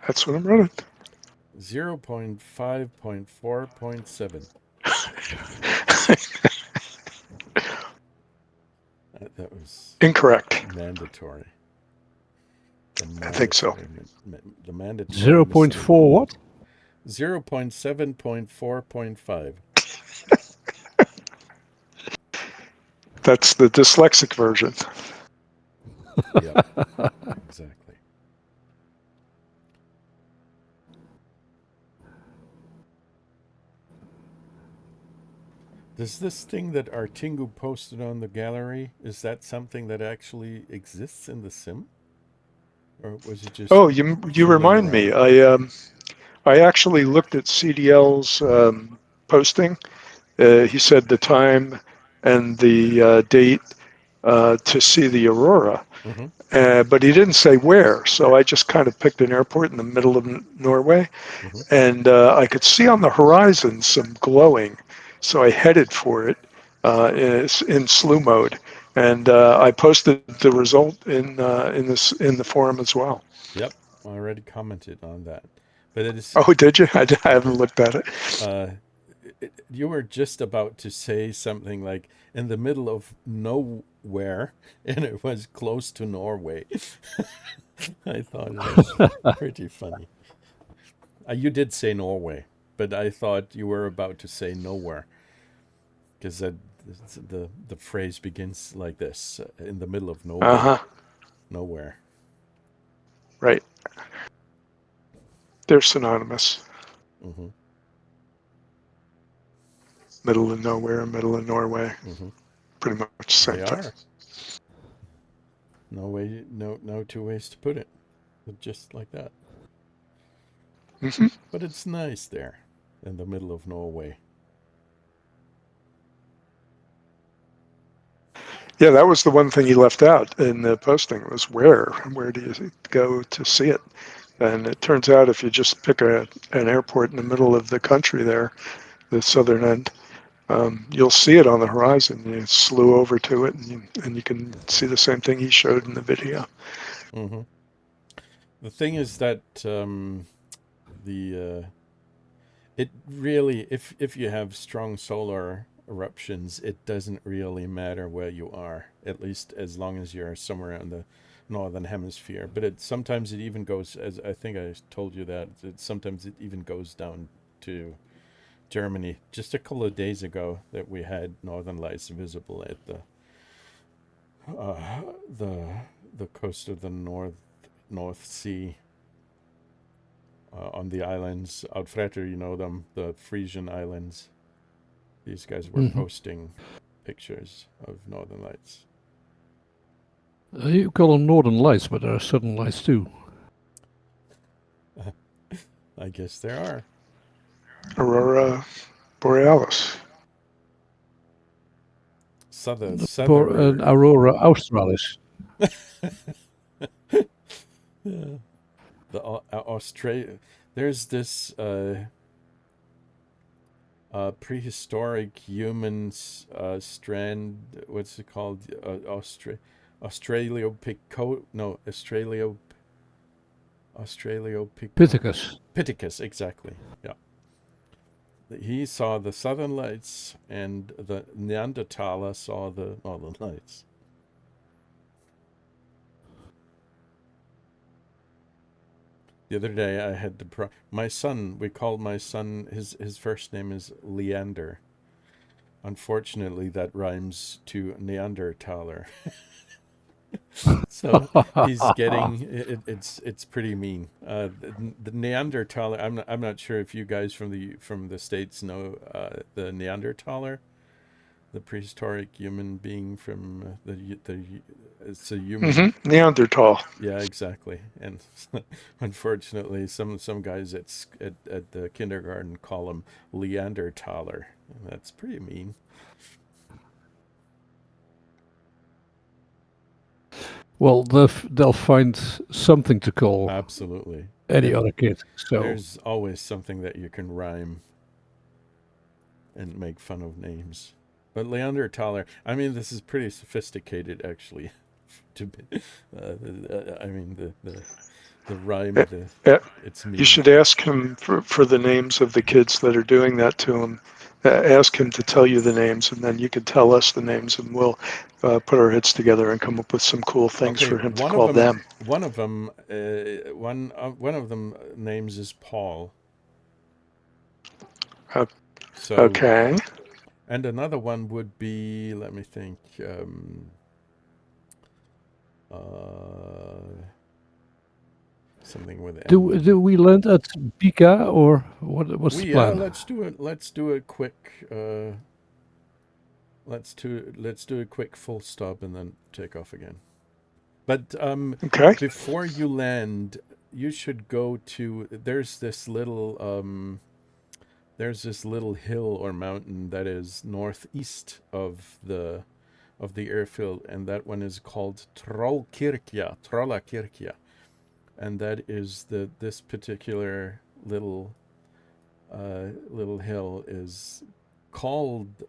That's what I'm running. 0.5.4.7. That was Incorrect. mandatory. The I think so. mandatory 0.4 what? 0.7.4.5. That's the dyslexic version. Yep, exactly. Does this thing that Artingu posted on the gallery, is that something that actually exists in the sim? Or was it just Oh, you fooling remind me. around? I actually looked at CDL's posting. He said the time and the date to see the aurora, Mm-hmm. but he didn't say where. So I just kind of picked an airport in the middle of Norway, Mm-hmm. and I could see on the horizon some glowing. So I headed for it in slew mode, and I posted the result in the forum as well. Yep, I already commented on that. But it is, Oh, did you? I I haven't did. looked at it. You were just about to say something like in the middle of nowhere, and it was close to Norway. I thought it was pretty funny. You did say Norway, but I thought you were about to say nowhere because the phrase begins like this: in the middle of nowhere, Uh-huh. nowhere. Right. They're synonymous. Mm-hmm. Middle of nowhere, middle of Norway. Mm-hmm. Pretty much the same They thing. are. No two ways to put it. Just like that. Hmm. But it's nice there in the middle of Norway. Yeah, that was the one thing he left out in the posting was where. Where do you go to see it? And it turns out if you just pick an airport in the middle of the country there, the southern end, you'll see it on the horizon. You slew over to it, and you can see the same thing he showed in the video. Mm-hmm. The thing is that the it really, if you have strong solar eruptions, it doesn't really matter where you are, at least as long as you're somewhere in the northern hemisphere. But sometimes it even goes, as I think I told you that sometimes it even goes down to Germany. Just a couple of days ago, that we had northern lights visible at uh, the the coast of the North Sea, on the islands. Uitvreter, you know them, the Frisian islands. These guys were Mhm. posting pictures of northern lights. You call them northern lights, but there are southern lights too. I guess there are. Aurora Borealis. Souther. Aurora australis. Yeah. The Australia. There's this prehistoric humans strand. What's it called? Australopithecus. No, Pittacus. Australopithecus. Exactly. Yeah. He saw the southern lights, and the Neanderthaler saw the northern lights. The other day, I had to. My son. We called my son. His first name is Leander. Unfortunately, that rhymes to Neanderthaler. So he's getting it's pretty mean. The Neanderthaler. I'm not sure if you guys from the States know the Neanderthaler, the prehistoric human being from the it's a human. Neanderthal. Yeah, exactly. And unfortunately, some guys at the kindergarten call him Leanderthaler. That's pretty mean. Well, they'll find something to call Absolutely. any other kid. So There's always something that you can rhyme and make fun of names. But Leanderthaler, I mean, this is pretty sophisticated, actually. To be, I mean, the rhyme, it's You mean. should ask him for the names of the kids that are doing that to him. Ask him to tell you the names, and then you can tell us the names, and we'll put our heads together and come up with some cool things Okay, for him to call them. one of them names is Paul. So Okay. and another one would be, let me think, something with M. do we land at Pika or what's the plan? Let's do it. Let's do a quick. Let's do a quick full stop and then take off again. But Okay. before you land, you should go to. There's this little hill or mountain that is northeast of the airfield, and that one is called Trollakirkja, and that is this particular little hill is called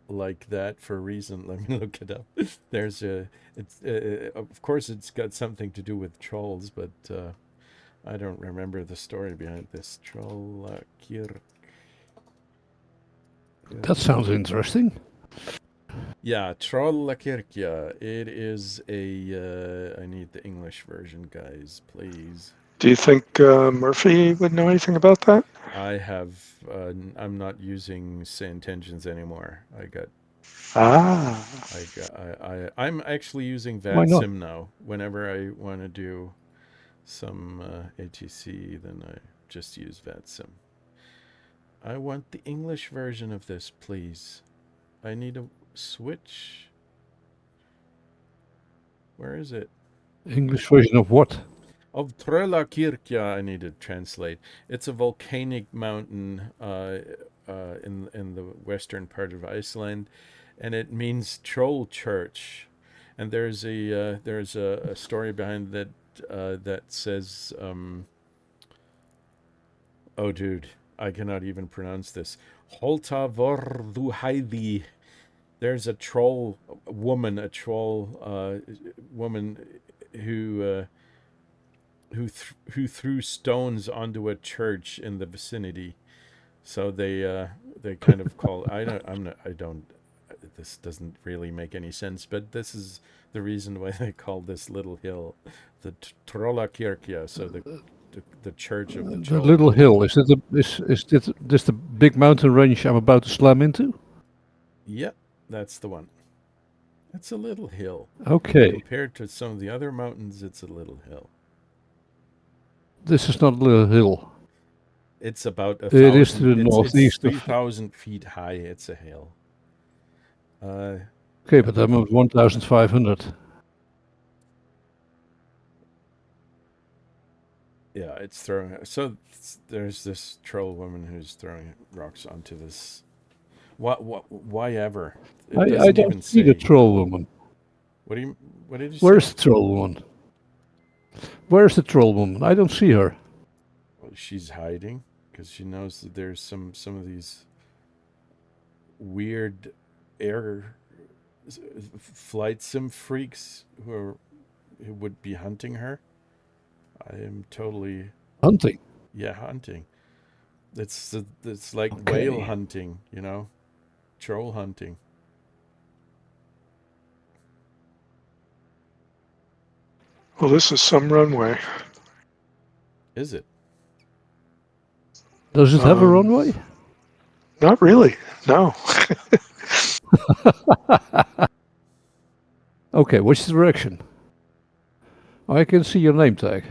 like that for a reason. Let me look it up. There's of course it's got something to do with trolls, but I don't remember the story behind this. Trollakirk. That sounds interesting. Yeah, Trollakirkja. It is a. I need the English version, guys, please. Do you think Murphy would know anything about that? I have. I'm not using Saint Tensions anymore. I'm actually using Why not? VATSIM now. Whenever I want to do some ATC, then I just use VATSIM. I want the English version of this, please. I need a switch. Where is it? English version of what? Of Trollakirkja, I need to translate. It's a volcanic mountain in the western part of Iceland, and it means troll church. And there's a story behind that that says, oh dude, I cannot even pronounce this. Holta Vorduhaidi. There's a troll woman who threw stones onto a church in the vicinity. So they kind of call. I don't. This doesn't really make any sense, but this is the reason why they call this little hill the Trollakirkja. So the church of the troll. The little hill. Is this the big mountain range I'm about to slam into? Yep, that's the one. It's a little hill. Okay. Compared to some of the other mountains, it's a little hill. This is not a little hill. It's about It is to the northeast. 3,000 feet high. It's a hill. Okay, but I'm at 1,500. Yeah, it's throwing. So there's this troll woman who's throwing rocks onto this. Why ever? I don't see the troll woman. What did you say? Where's the troll woman? Where's the troll woman? I don't see her. Well, she's hiding because she knows that there's some of these weird air flight sim freaks who would be hunting her. I am totally Hunting. hunting. It's like whale Okay. hunting, troll hunting. Well, this is some runway. Is it? Does it have a runway? Not really, no. Okay, which direction? I can see your name tag.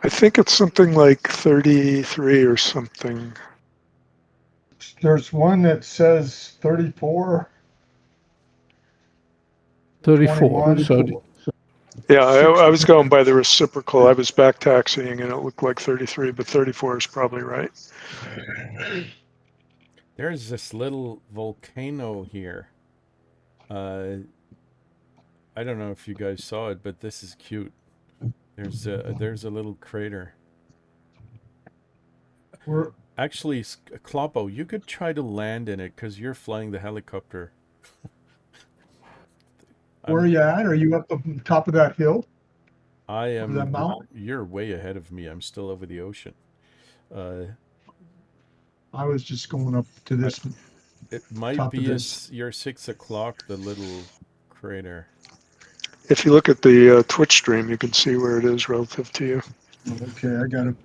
I think it's something like 33 or something. There's one that says 34, 34. 21. So Yeah, I was going by the reciprocal. I was back taxiing and it looked like 33, but 34 is probably right. There's this little volcano here. I don't know if you guys saw it, but this is cute. There's a little crater. Where, Actually, Kloppo, you could try to land in it because you're flying the helicopter. where are you at? Are you up the top of that hill? I Of that am. mountain? You're way ahead of me. I'm still over the ocean. I was just going up to this It might top of be this. your 6 o'clock. The little crater. If you look at the Twitch stream, you can see where it is relative to you. Okay, I got it.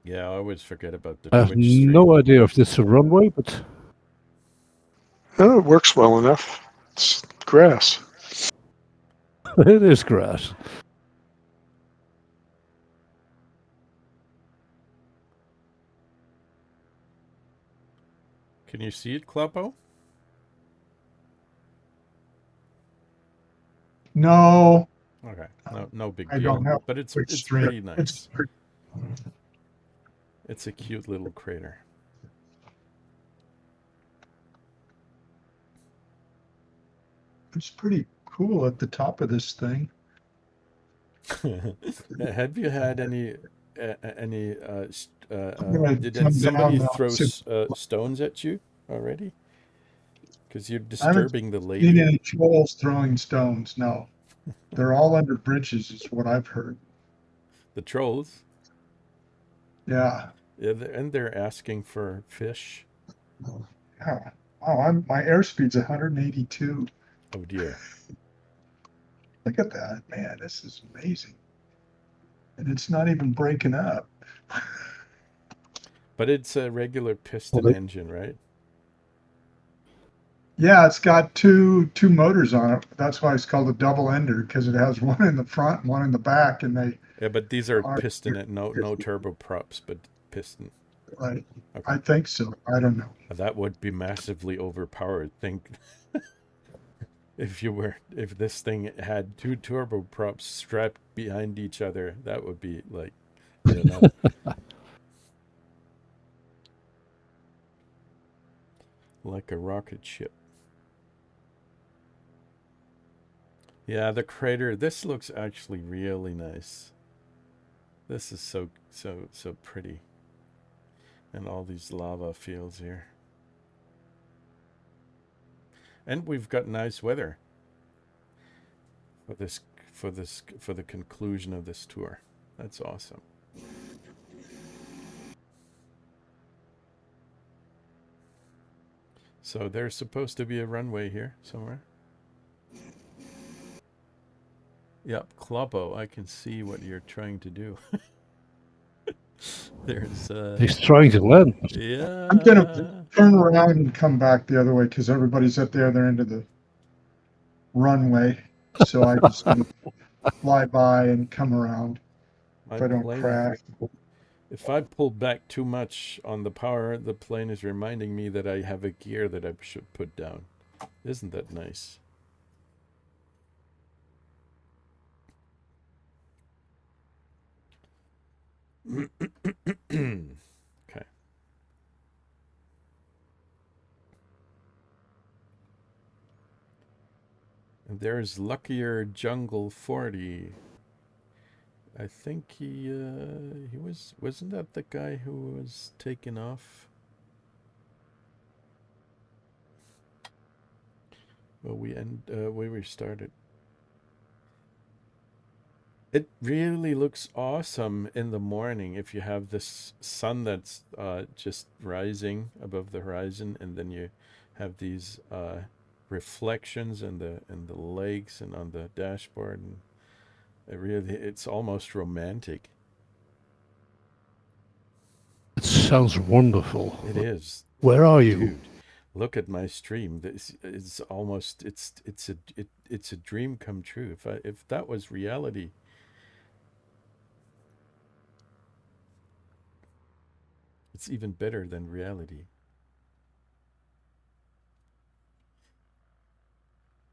Yeah, I always forget about the I have Twitch stream. no idea if this is a runway, but Oh, it works well enough. It's grass. it is grass. Can you see it, Kloppo? No, Okay, no big I deal. don't know. But it's Which pretty stream? nice. It's a cute little crater. It's pretty cool at the top of this thing. Have you had any? gonna Did come somebody down now. throw stones at you already? Because you're I haven't disturbing the seen lady. any trolls throwing stones. No, they're all under bridges, is what I've heard. The trolls. Yeah. Yeah, and they're asking for fish. Yeah. Wow, my airspeed's 182. Oh dear. Look at that, man. This is amazing. And it's not even breaking up. But it's a regular piston Well, engine, right? Yeah, it's got two motors on it. That's why it's called a double ender, because it has one in the front and one in the back, and they Yeah, but these are are piston, no turboprops, but piston. right. Okay. I think so. I don't know. That would be massively overpowered. Think if this thing had 2 turboprops strapped behind each other, that would be like, I don't know. Like a rocket ship. Yeah, the crater. This looks actually really nice. This is so pretty. And all these lava fields here. And we've got nice weather for the conclusion of this tour. That's awesome. So there's supposed to be a runway here somewhere. Yep, Kloppo, I can see what you're trying to do. There's he's trying to land. yeah. I'm gonna turn around and come back the other way because everybody's at the other end of the runway. So I just gonna fly by and come around if I don't crash. If I pull back too much on the power, the plane is reminding me that I have a gear that I should put down. Isn't that nice? Okay. And there's Luckier Jungle 40. I think he wasn't that the guy who was taken off? Well, we restarted. It really looks awesome in the morning if you have this sun that's just rising above the horizon, and then you have these reflections in the lakes and on the dashboard, and it's almost romantic. It sounds wonderful. It is. Where are you? Dude, look at my stream. This is almost it's a dream come true. If that was reality, it's even better than reality.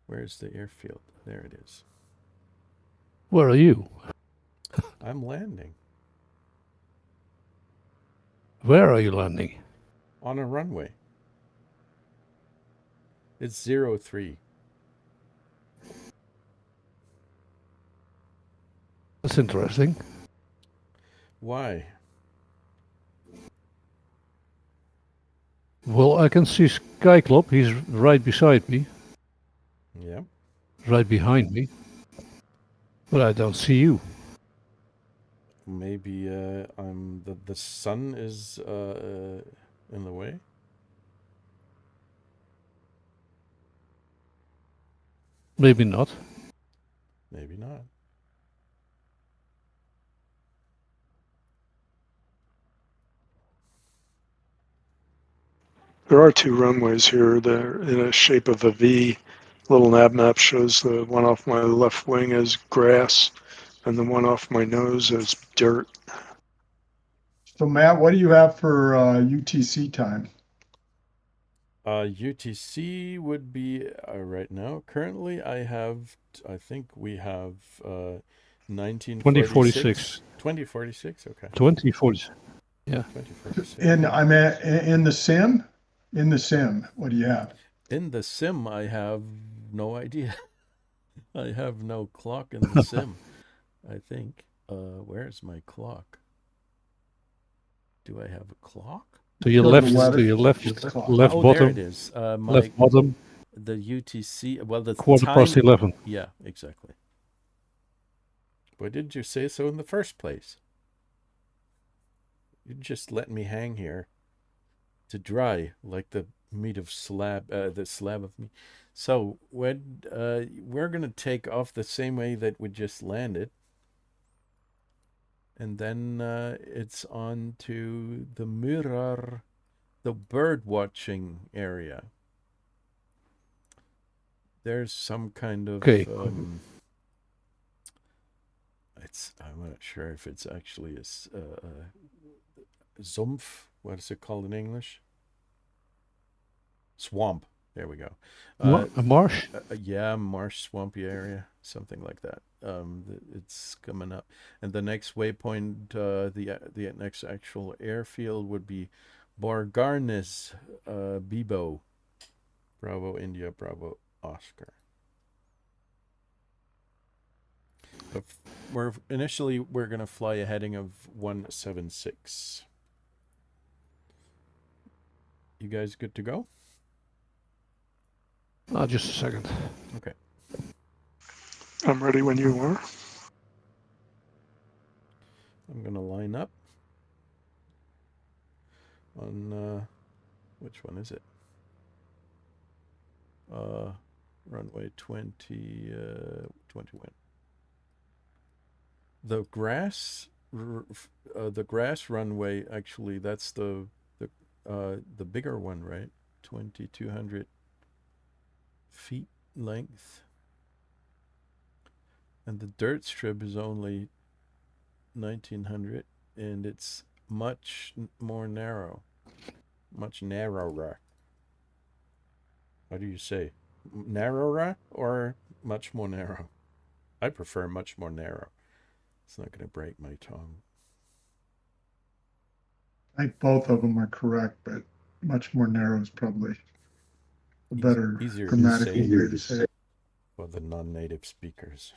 Where's the airfield? There it is. Where are you? I'm landing Where are you landing? on a runway. It's 03. That's interesting. Why? Well, I can see Skyclop. He's right beside me, Yeah. right behind me. But I don't see you. Maybe I'm the sun is in the way. Maybe not. Maybe not. There are two runways here. They're in a shape of a V. Little nav map shows the one off my left wing as grass, and the one off my nose as dirt. So Matt, what do you have for UTC time? UTC would be right now. Currently, I think we have 1946. 2046. Okay. 2040. Yeah. 2046. And I'm in the sim. In the sim, what do you have? In the sim, I have no idea. I have no clock in the sim. I think. Where's my clock? Do I have a clock? To your Go left, weather. to your left, Clock. left Oh, there bottom, it is. left bottom, The UTC. Well, the quarter time. past 11. Yeah, exactly. Why didn't you say so in the first place? You just let me hang here to dry like the meat of the slab of meat. So when we're gonna take off the same way that we just landed, and then it's on to the mirror, the bird watching area. There's some kind of Okay. I'm not sure if it's actually a Zumpf. What is it called in English? Swamp. There we go. A marsh? Yeah, marsh, swampy area, something like that. It's coming up, and the next waypoint, the next actual airfield would be Borgarnes, Bibo, Bravo India, Bravo Oscar. But we're gonna fly a heading of 176. You guys good to go? Just a second. Okay. I'm ready when you are. I'm gonna line up on which one is it? Runway 21. The grass runway, actually, that's the bigger one, right? 2,200 feet length, and the dirt strip is only 1,900, and it's much more narrow, much narrower. What do you say? Narrower or much more narrow? I prefer much more narrow. It's not going to break my tongue. I think both of them are correct, but much more narrow is probably a better grammatically way to say it. For the non-native speakers.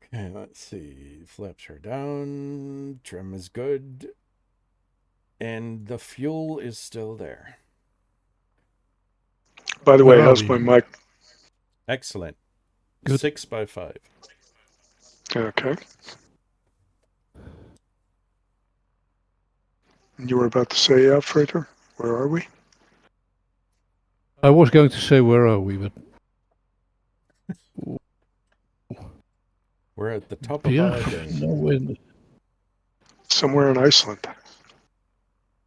Okay, let's see. Flaps are down. Trim is good. And the fuel is still there. By the Where way, are how's we? my mic? Excellent. Good. 6 by 5. Okay. You were about to say, Uitvreter, where are we? I was going to say where are we, but We're at the top of BIRF, Iceland. no wind. Somewhere in Iceland.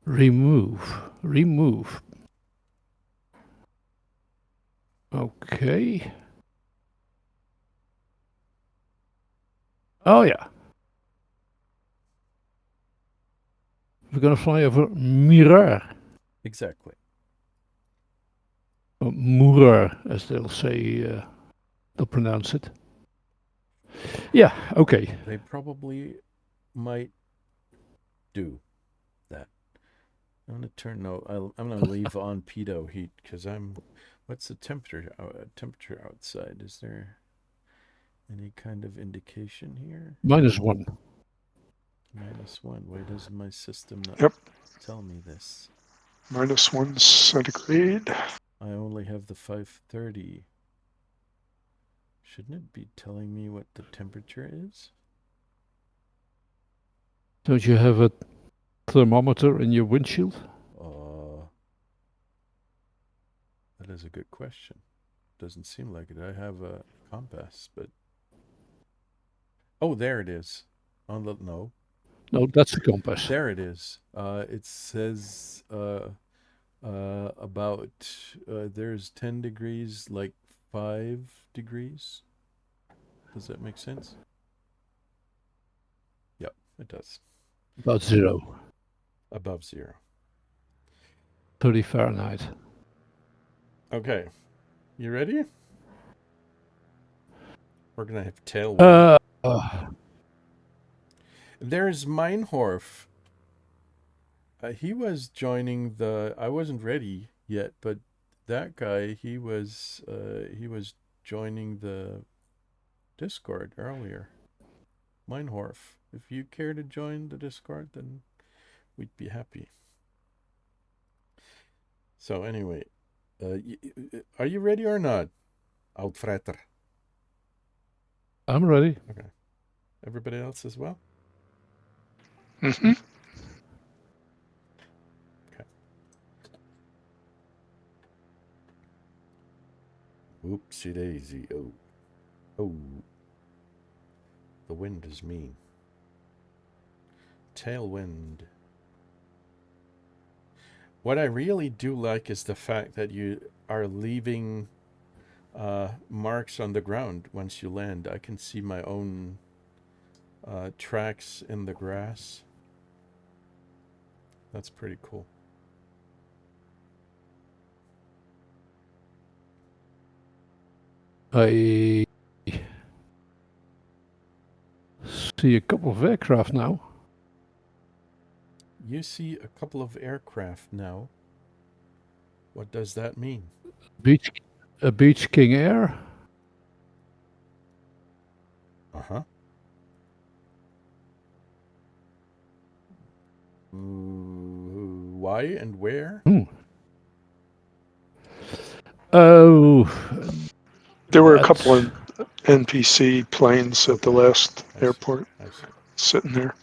Remove. Okay. Oh yeah. We're gonna fly over Mirar. Exactly. Or Murar, as they'll say, they'll pronounce it. Yeah, okay. They probably might do that. I'm gonna turn I'm gonna leave on pitot heat because I'm. What's the temperature outside? Is there any kind of indication here? -1. -1. Why doesn't my system not Yep. tell me this? -1 centigrade. I only have the 530. Shouldn't it be telling me what the temperature is? Don't you have a thermometer in your windshield? That is a good question. Doesn't seem like it. I have a compass, but oh, there it is. No, that's the compass. there it is. It says about there's 10 degrees, like 5 degrees. Does that make sense? Yep, it does. About 0. Above 0. 30 Fahrenheit. Okay, you ready? We're gonna have tailwind. There's Meinhorf. He was joining I wasn't ready yet, but that guy, he was joining the Discord earlier. Meinhorf, if you care to join the Discord, then we'd be happy. So anyway, are you ready or not, Uitvreter? I'm ready. Okay. Everybody else as well? Mm-hmm. Oopsie daisy. Oh. The wind is mean. Tailwind. What I really do like is the fact that you are leaving marks on the ground once you land. I can see my own tracks in the grass. That's pretty cool. I see a couple of aircraft now. You see a couple of aircraft now. What does that mean? A Beach King Air. Uh-huh. Why and where? Oh. There were a couple of NPC planes at the last airport sitting there.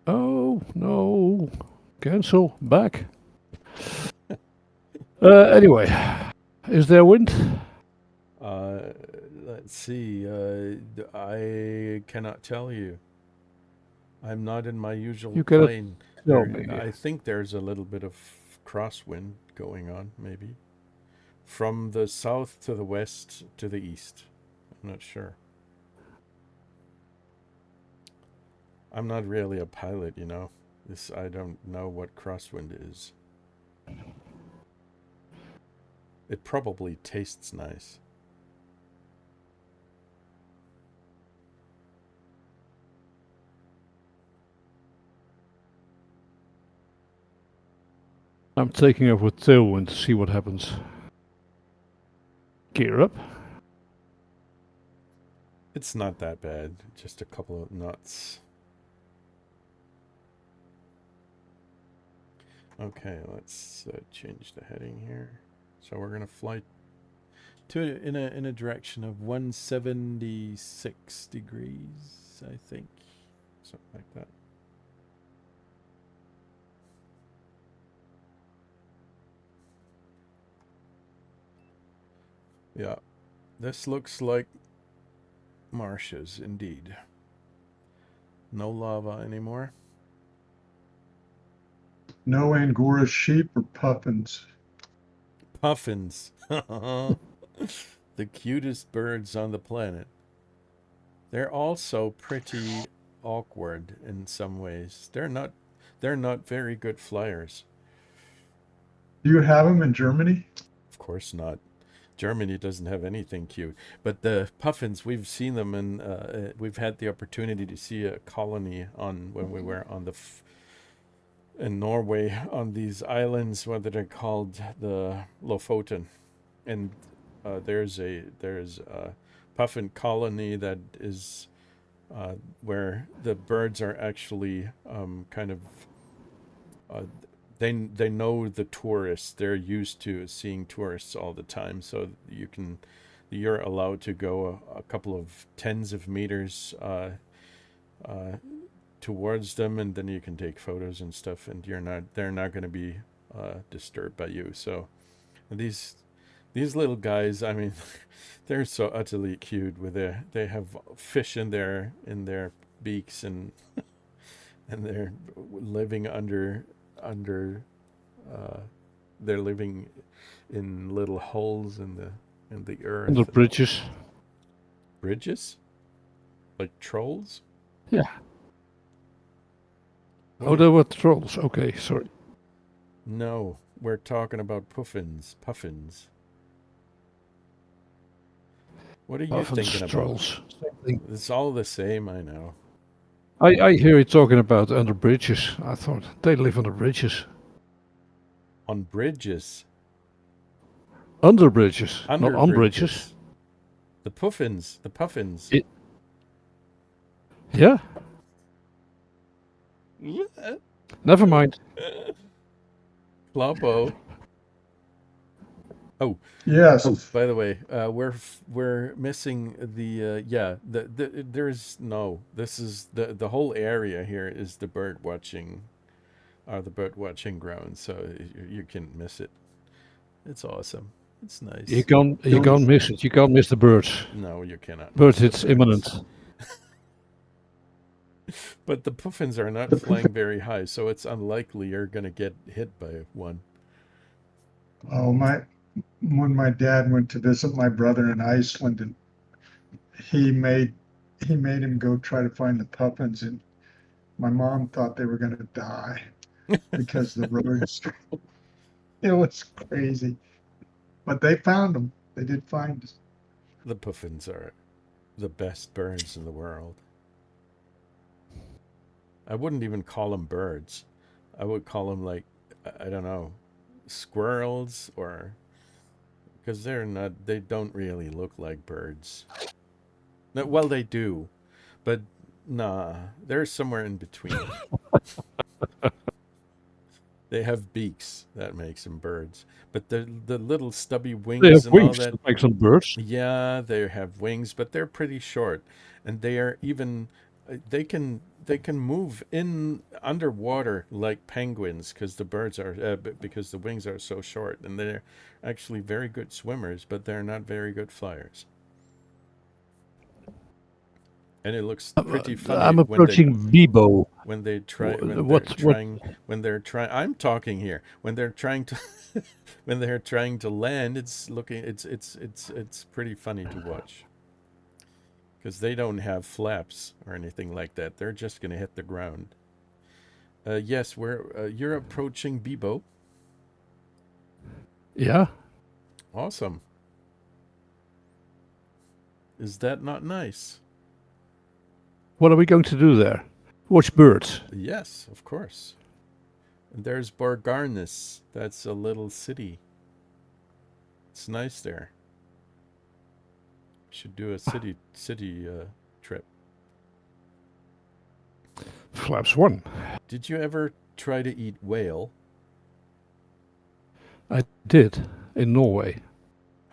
Oh, no. Cancel. Back. Anyway, is there wind? Let's see. I cannot tell you. I'm not in my usual plane. I think there's a little bit of crosswind going on, maybe. From the south to the west to the east. I'm not sure. I'm not really a pilot, you know. I don't know what crosswind is. It probably tastes nice. I'm taking off with tailwind to see what happens. Gear up. It's not that bad. Just a couple of knots. Okay, let's change the heading here. So we're gonna fly to in a direction of 176 degrees, I think, something like that. Yeah, this looks like marshes indeed. No lava anymore. No Angora sheep or puffins. Puffins. The cutest birds on the planet. They're also pretty awkward in some ways. They're not very good flyers. Do you have them in Germany? Of course not. Germany doesn't have anything cute. But the puffins, we've seen them, and we've had the opportunity to see a colony on when we were on in Norway on these islands, what they're called, the Lofoten, and there's a puffin colony that is where the birds are actually kind of uh, they know the tourists. They're used to seeing tourists all the time, so you're allowed to go a couple of tens of meters uh, towards them, and then you can take photos and stuff, and they're not going to be disturbed by you. So these little guys, I mean, they're so utterly cute. They have fish in their beaks, and they're living under uh, they're living in little holes in the earth. The bridges. Bridges, like trolls. Yeah. What Oh, are there were trolls. Okay, sorry. No, we're talking about puffins. Puffins. What are you Puffins, thinking about? trolls. Same thing. It's all the same, I know. I hear you talking about under bridges. I thought they live under bridges. On bridges. Under bridges, Under not on bridges. bridges. The puffins. The puffins. Yeah, never mind. Kloppo. Oh, Yes. by the way, we're missing the there's no. This is the whole area here is the bird watching, the bird watching ground. So you can't miss it. It's awesome. It's nice. You can't miss it. You can't miss the birds. No, you cannot. Birds, miss it's the birds. imminent. But the puffins are not flying very high, so it's unlikely you're going to get hit by one. Oh, when my dad went to visit my brother in Iceland, and he made him go try to find the puffins, and my mom thought they were going to die because the roads. It was crazy, but they found them. They did find us. The puffins are the best birds in the world. I wouldn't even call them birds. I would call them, like, I don't know, squirrels, or because they don't really look like birds. No, well, they do, but nah, they're somewhere in between. They have beaks, that makes them birds, but the little stubby They wings have and all wings that. that make some birds. Yeah, they have wings, but they're pretty short, and they are even they can move in underwater like penguins, because because the wings are so short, and they're actually very good swimmers, but they're not very good flyers. And it looks pretty funny I'm approaching Bibo. when they try What? when they're trying. I'm talking here. When they're trying to when they're trying to land, it's pretty funny to watch, because they don't have flaps or anything like that. They're just going to hit the ground. Yes, you're approaching Bibo. Yeah. Awesome. Is that not nice? What are we going to do there? Watch birds. Yes, of course. And there's Borgarnes. That's a little city. It's nice there. Should do a city trip. Flaps 1. Did you ever try to eat whale? I did in Norway.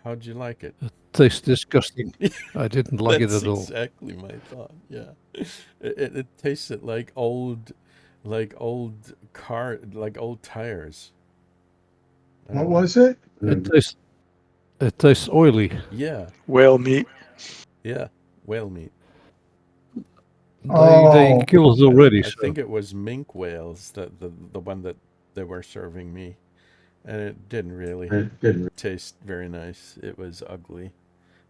How'd you like it? Tastes disgusting. I didn't like it That's at all. exactly my thought. Yeah, it tasted like old tires. I What don't know. was it? It tastes oily. Yeah, Whale meat. yeah, whale meat. They Oh, kill us already, I so think it was mink whales that the one that they were serving me, and it didn't really taste very nice. It was ugly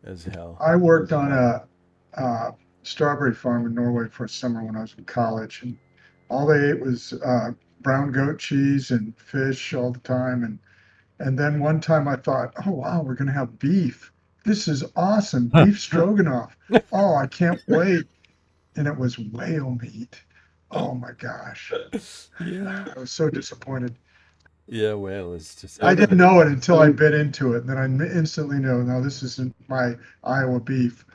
as hell. I worked on a strawberry farm in Norway for a summer when I was in college, and all they ate was brown goat cheese and fish all the time. And then one time I thought, oh wow, we're gonna have beef. This is awesome, beef stroganoff. Oh, I can't wait. And it was whale meat. Oh my gosh, Yeah, I was so disappointed. yeah. Whale is just. I didn't know it until I bit into it, and then I instantly know, no, this isn't my Iowa beef.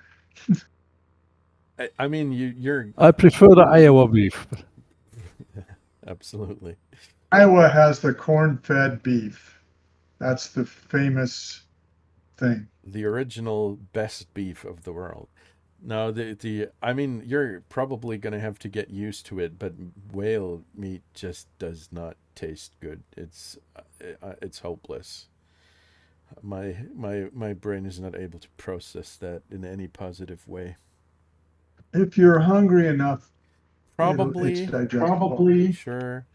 I mean, you're I prefer the Iowa beef. absolutely. Iowa has the corn-fed beef. That's the famous thing. The original best beef of the world. Now the I mean you're probably gonna have to get used to it, but whale meat just does not taste good. It's hopeless. My brain is not able to process that in any positive way. If you're hungry enough, it's Probably, digestible. sure.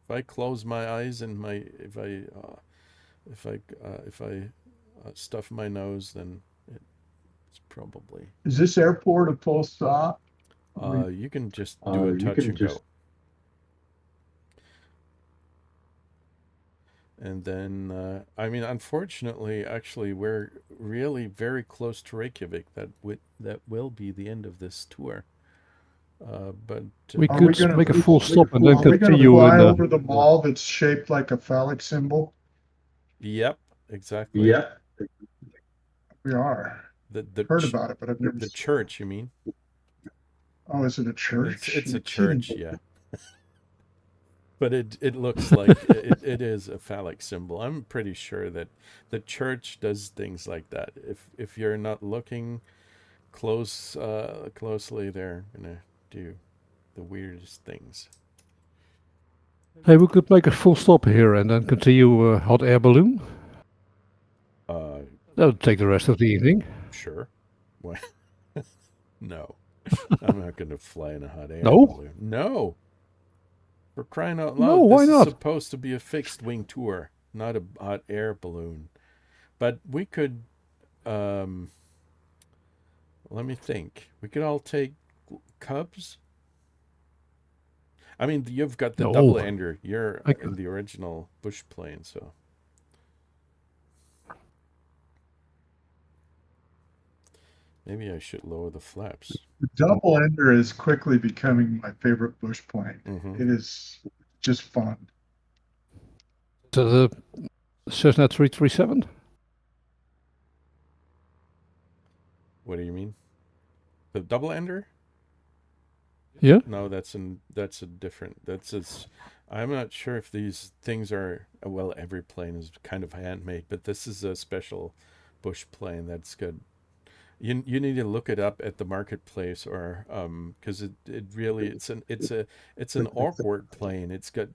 If I close my eyes and my if I stuff my nose, then it's probably. Is this airport a full stop? You can just do a touch and go. And then, I mean, unfortunately, actually, we're really very close to Reykjavik. That will be the end of this tour. But We Are we could gonna make a full stop and then are we gonna continue in fly the. over the mall that's shaped like a phallic symbol? yep, exactly. We are. The Heard about it, but I've never the seen. church, you mean? Oh, is it a church? It's a You're kidding church, me. yeah. But it looks like it is a phallic symbol. I'm pretty sure that the church does things like that. If you're not looking closely, they're gonna do the weirdest things. Hey, we could make a full stop here and then continue hot air balloon. Uh, That'll take the rest of the evening. sure. Why? No, I'm not going to fly in a hot air No? balloon. No, for crying out No, loud! why This is not? supposed to be a fixed wing tour, not a hot air balloon. But we could. Um, Let me think. We could all take Cubs. I mean, you've got the double No. ender. You're I in the original bush plane, so maybe I should lower the flaps. The double ender is quickly becoming my favorite bush plane. Mm-hmm. It is just fun. To the Cessna 337? What do you mean? The double ender? Yeah? No, that's a different. I'm not sure if these things are. Well, every plane is kind of handmade, but this is a special bush plane that's good. You need to look it up at the marketplace or because it really it's an awkward plane. It's got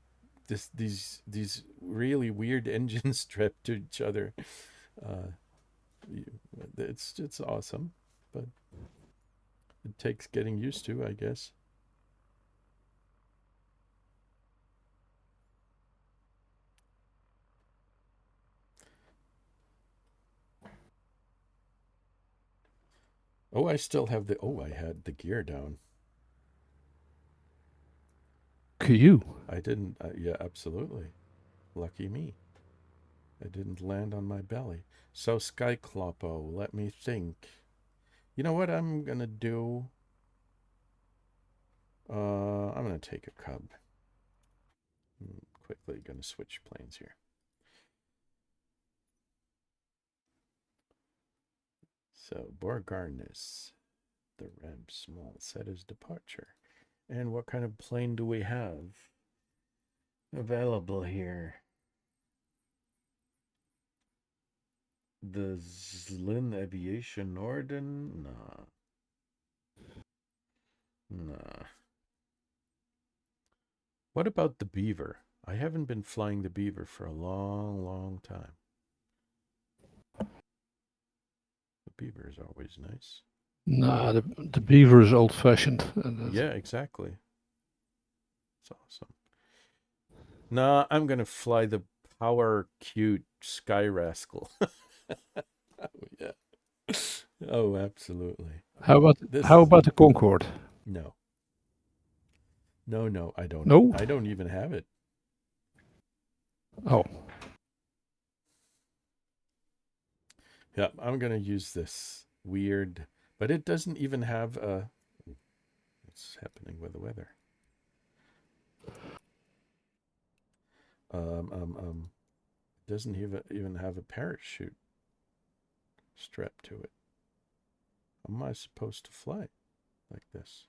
these really weird engines strapped to each other. Uh, it's awesome, but it takes getting used to, I guess. Oh, I still have the. Oh, I had the gear down. You. I didn't. Yeah, absolutely. Lucky me. I didn't land on my belly. So, Sky Kloppo, let me think. You know what I'm gonna do? I'm gonna take a Cub. Quickly gonna switch planes here. So, Borgarnes, the ramp small, set as departure. And what kind of plane do we have available here? The Zlin Aviation Norden? Nah. Nah. What about the Beaver? I haven't been flying the Beaver for a long, long time. The Beaver is always nice. Nah, the Beaver is old-fashioned. Yeah, exactly. It's awesome. Nah, I'm gonna fly the Power Cute Sky Rascal. Oh yeah. Oh, absolutely. How This about the Concorde? no. No, I don't. No? I don't even have it. Oh, Yeah, I'm gonna use this weird, but it doesn't even have a. What's happening with the weather? Doesn't even have a parachute strapped to it. How am I supposed to fly like this?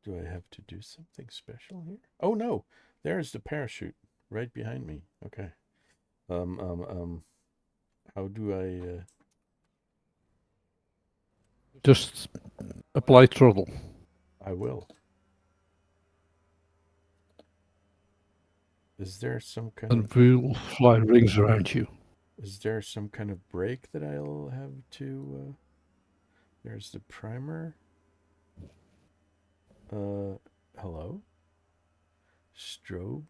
Do I have to do something special here? Oh no, there's the parachute right behind me. Okay. How do I? just apply throttle. I will. Is there some kind And of? we'll fly rings around you. Is there some kind of brake that I'll have to? There's the primer. Hello. Strobe.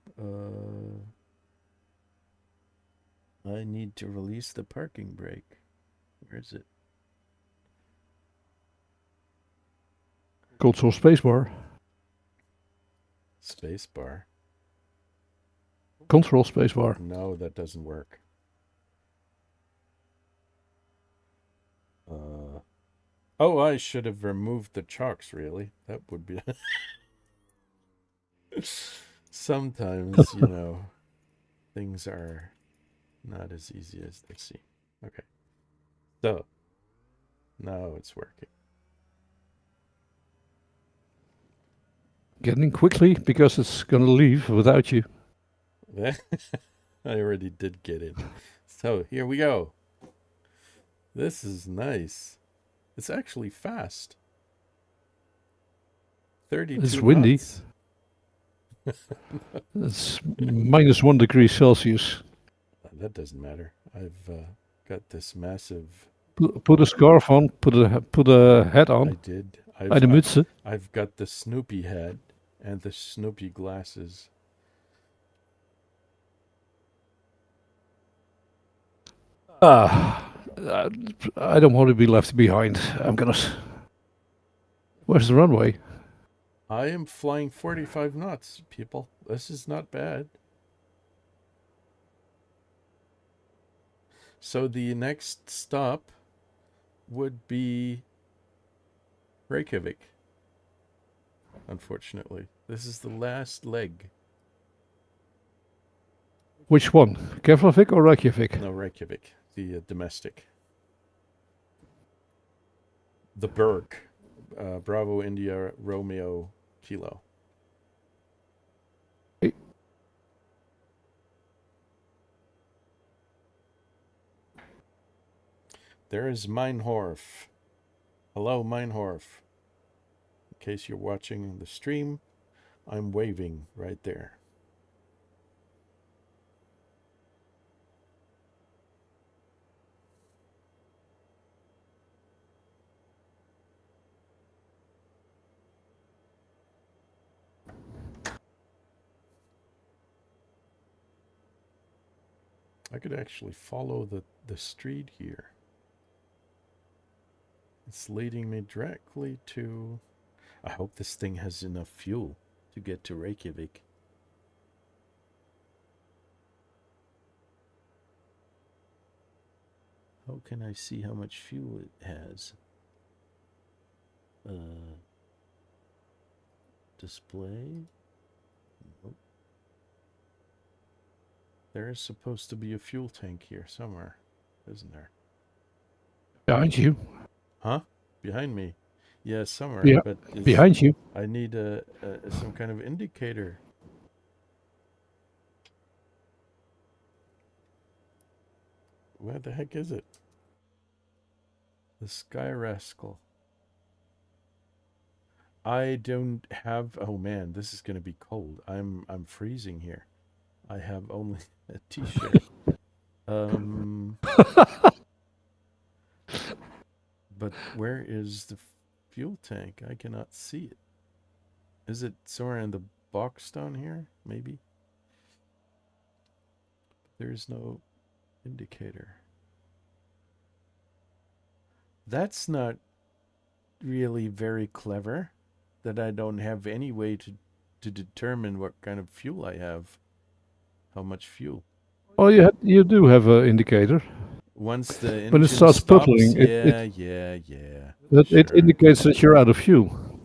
I need to release the parking brake. Where is it? Console spacebar. Space bar. Control spacebar. No, that doesn't work. Oh, I should have removed the chocks, really. That would be... Sometimes, things are not as easy as they seem. Okay. So, now it's working. Getting quickly because it's going to leave without you. I already did get it. So, here we go. This is nice. It's actually fast. 32 It's windy. knots. It's -1 degree Celsius. That doesn't matter. I've got this massive... Put a scarf on, put a hat on. I did. Eine Mütze. I've got the Snoopy hat and the Snoopy glasses. I don't want to be left behind. Where's the runway? I am flying 45 knots, people. This is not bad. So the next stop would be Reykjavik. Unfortunately, this is the last leg. Which one? Keflavik or Reykjavik? No, Reykjavik, the domestic. The BIRK, Bravo India Romeo Kilo. Hey. There is Meinhorf. Hello, Meinhorf. In case you're watching the stream, I'm waving right there. I could actually follow the street here. It's leading me directly to... I hope this thing has enough fuel to get to Reykjavik. How can I see how much fuel it has? Display? Nope. There is supposed to be a fuel tank here somewhere, isn't there? Behind you. Huh? Behind me? Yeah, somewhere. Yeah, But behind you. I need some kind of indicator. Where the heck is it? The Sky Rascal. I don't have. Oh man, this is gonna be cold. I'm freezing here. I have only a t-shirt. Um, but where is the fuel tank? I cannot see it. Is it somewhere in the box down here? Maybe. There's no indicator. That's not really very clever. That I don't have any way to determine what kind of fuel I have. How much fuel. Oh, you do have an indicator. Once the When it engine starts stops, puttering, yeah. it Sure. indicates that you're out of fuel.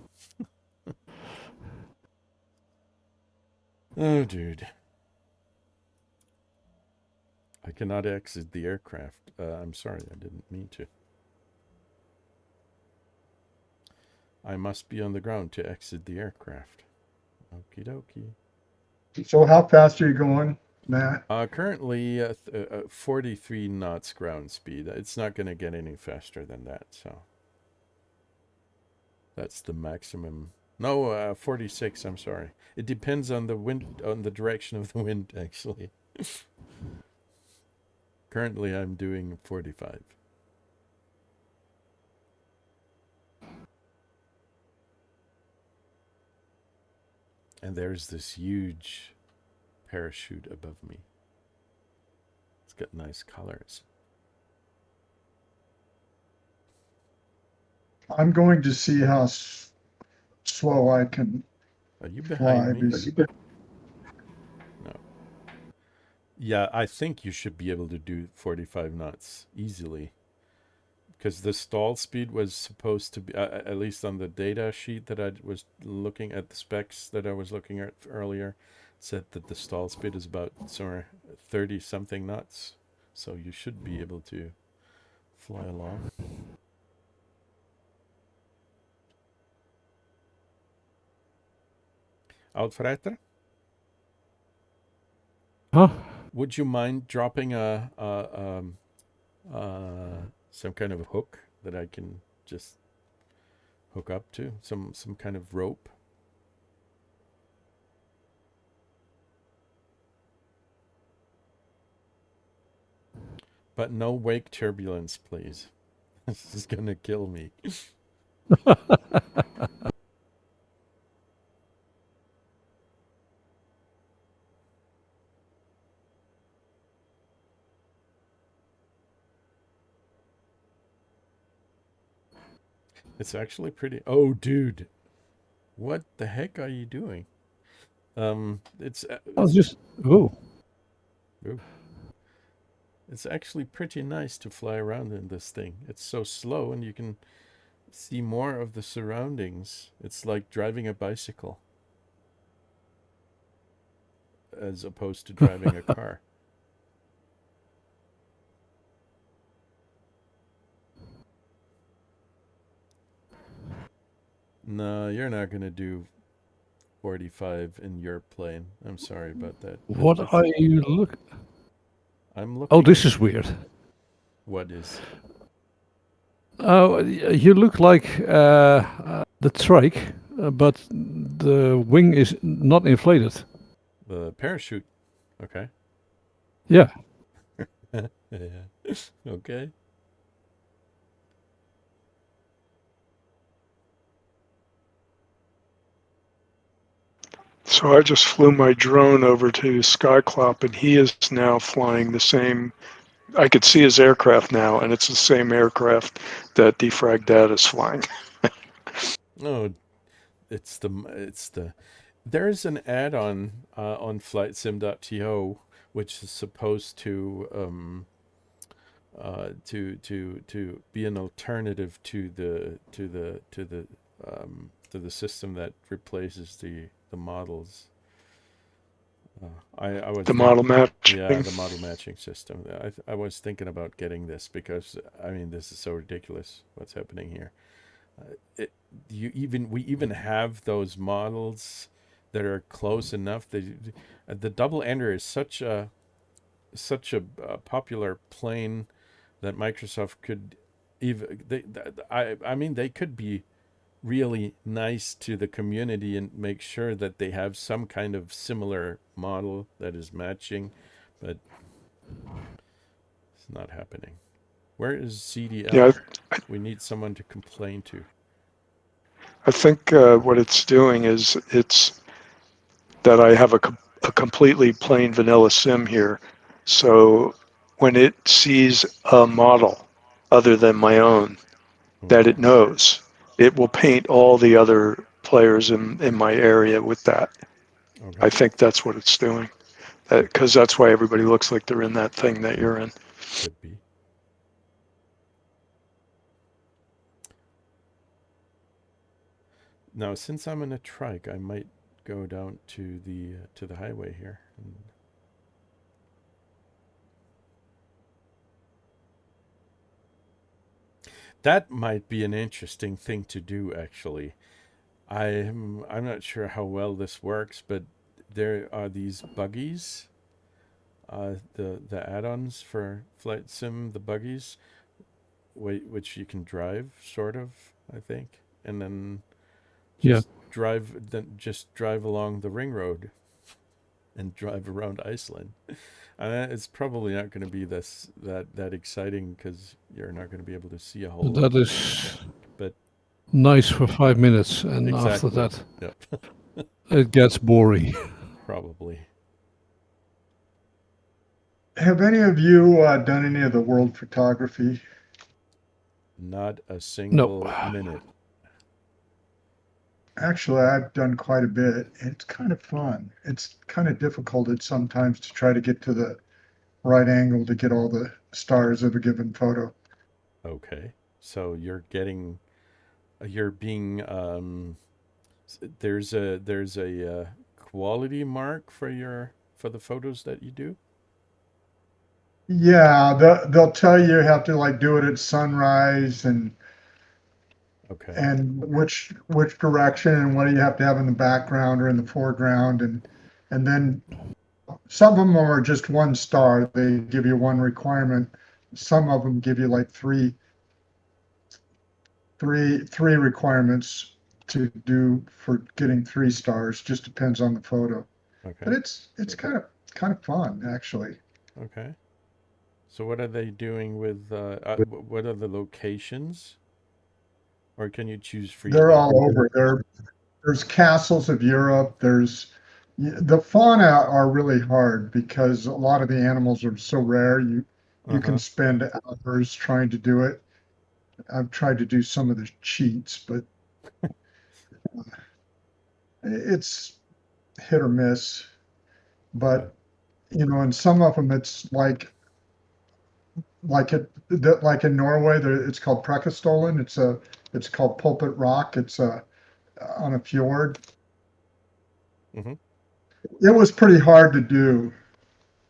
Oh, dude. I cannot exit the aircraft. I'm sorry, I didn't mean to. I must be on the ground to exit the aircraft. Okie dokie. So how fast are you going, Matt? Currently, 43 knots ground speed. It's not going to get any faster than that, so that's the maximum. No, 46. I'm sorry. It depends on the wind, on the direction of the wind, actually. Currently, I'm doing 45. And there's this huge parachute above me. It's got nice colors. I'm going to see how slow I can Are you behind fly. me? No. Yeah, I think you should be able to do 45 knots easily. Because the stall speed was supposed to be, at least on the data sheet that I was looking at, the specs that I was looking at earlier, said that the stall speed is about somewhere 30 something knots. So you should be able to fly along. Uitvreter? Huh? Would you mind dropping some kind of hook that I can just hook up to? Some kind of rope? But no wake turbulence, please. This is gonna kill me. It's actually pretty. Oh, dude, what the heck are you doing? It's I was just. Oh. ooh. It's actually pretty nice to fly around in this thing. It's so slow, and you can see more of the surroundings. It's like driving a bicycle as opposed to driving a car. No, you're not gonna do 45 in your plane. I'm sorry about that. What That's, are you look? I'm Oh, looking this at is weird. what is. Oh, you look like the trike, but the wing is not inflated. The parachute. Okay. Yeah. Yeah. Okay. So I just flew my drone over to Skyclop, and he is now flying the same. I could see his aircraft now, and it's the same aircraft that Defrag Dad is flying. Oh, it's the there's an add-on on flightsim.to which is supposed to be an alternative to the system that replaces the models. I was The model yeah, matching. the model matching system. I was thinking about getting this because I mean this is so ridiculous what's happening here. It, we even have those models that are close enough. The double ender is such a popular plane that Microsoft could even I mean they could be really nice to the community and make sure that they have some kind of similar model that is matching, but it's not happening. Where is Yeah, CDL? We need someone to complain to. I think what it's doing is it's that I have a completely plain vanilla sim here. So when it sees a model other than my own that Mm-hmm. it knows, it will paint all the other players in my area with that. I Okay, think that's what it's doing. Because that's why everybody looks like they're in that thing that you're in. could be. Now, since I'm in a trike, I might go down to the highway here. And that might be an interesting thing to do, actually. I'm not sure how well this works, but there are these buggies, the add-ons for Flight Sim, the buggies, which you can drive, sort of, I think, and then Yeah, just drive along the ring road and drive around Iceland. It's probably not going to be that exciting because you're not going to be able to see a whole lot. that is But nice for 5 minutes, and after exactly, that, yep, it gets boring. probably Have any of you done any of the world photography? not a No, single minute. Actually, I've done quite a bit. It's kind of fun. It's kind of difficult at sometimes to try to get to the right angle to get all the stars of a given photo. Okay, so you're being there's a quality mark for the photos that you do. Yeah, they'll tell you have to like do it at sunrise Okay, and which direction and what do you have to have in the background or in the foreground and then some of them are just one star. They give you one requirement. Some of them give you like three requirements to do for getting 3 stars. Just depends on the photo. But okay, it's kind of fun actually. okay. So what are they doing with what are the locations, or can you choose They're freely? all over. There's castles of Europe. The fauna are really hard because a lot of the animals are so rare. You can Uh-huh. spend hours trying to do it. I've tried to do some of the cheats, but it's hit or miss. Yeah. But and some of them it's like in Norway, it's called Prekestolen. It's called Pulpit Rock. It's on a fjord. Mm-hmm. It was pretty hard to do,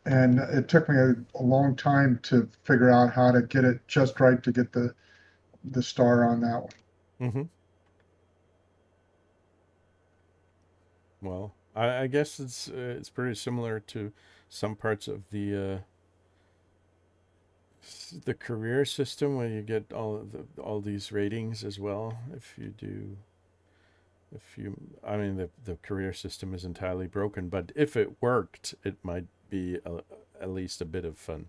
and it took me a long time to figure out how to get it just right to get the star on that one. Mm-hmm. Well, I guess it's pretty similar to some parts of the career system where you get all these ratings as well. If you, I mean, the career system is entirely broken, but if it worked, it might be at least a bit of fun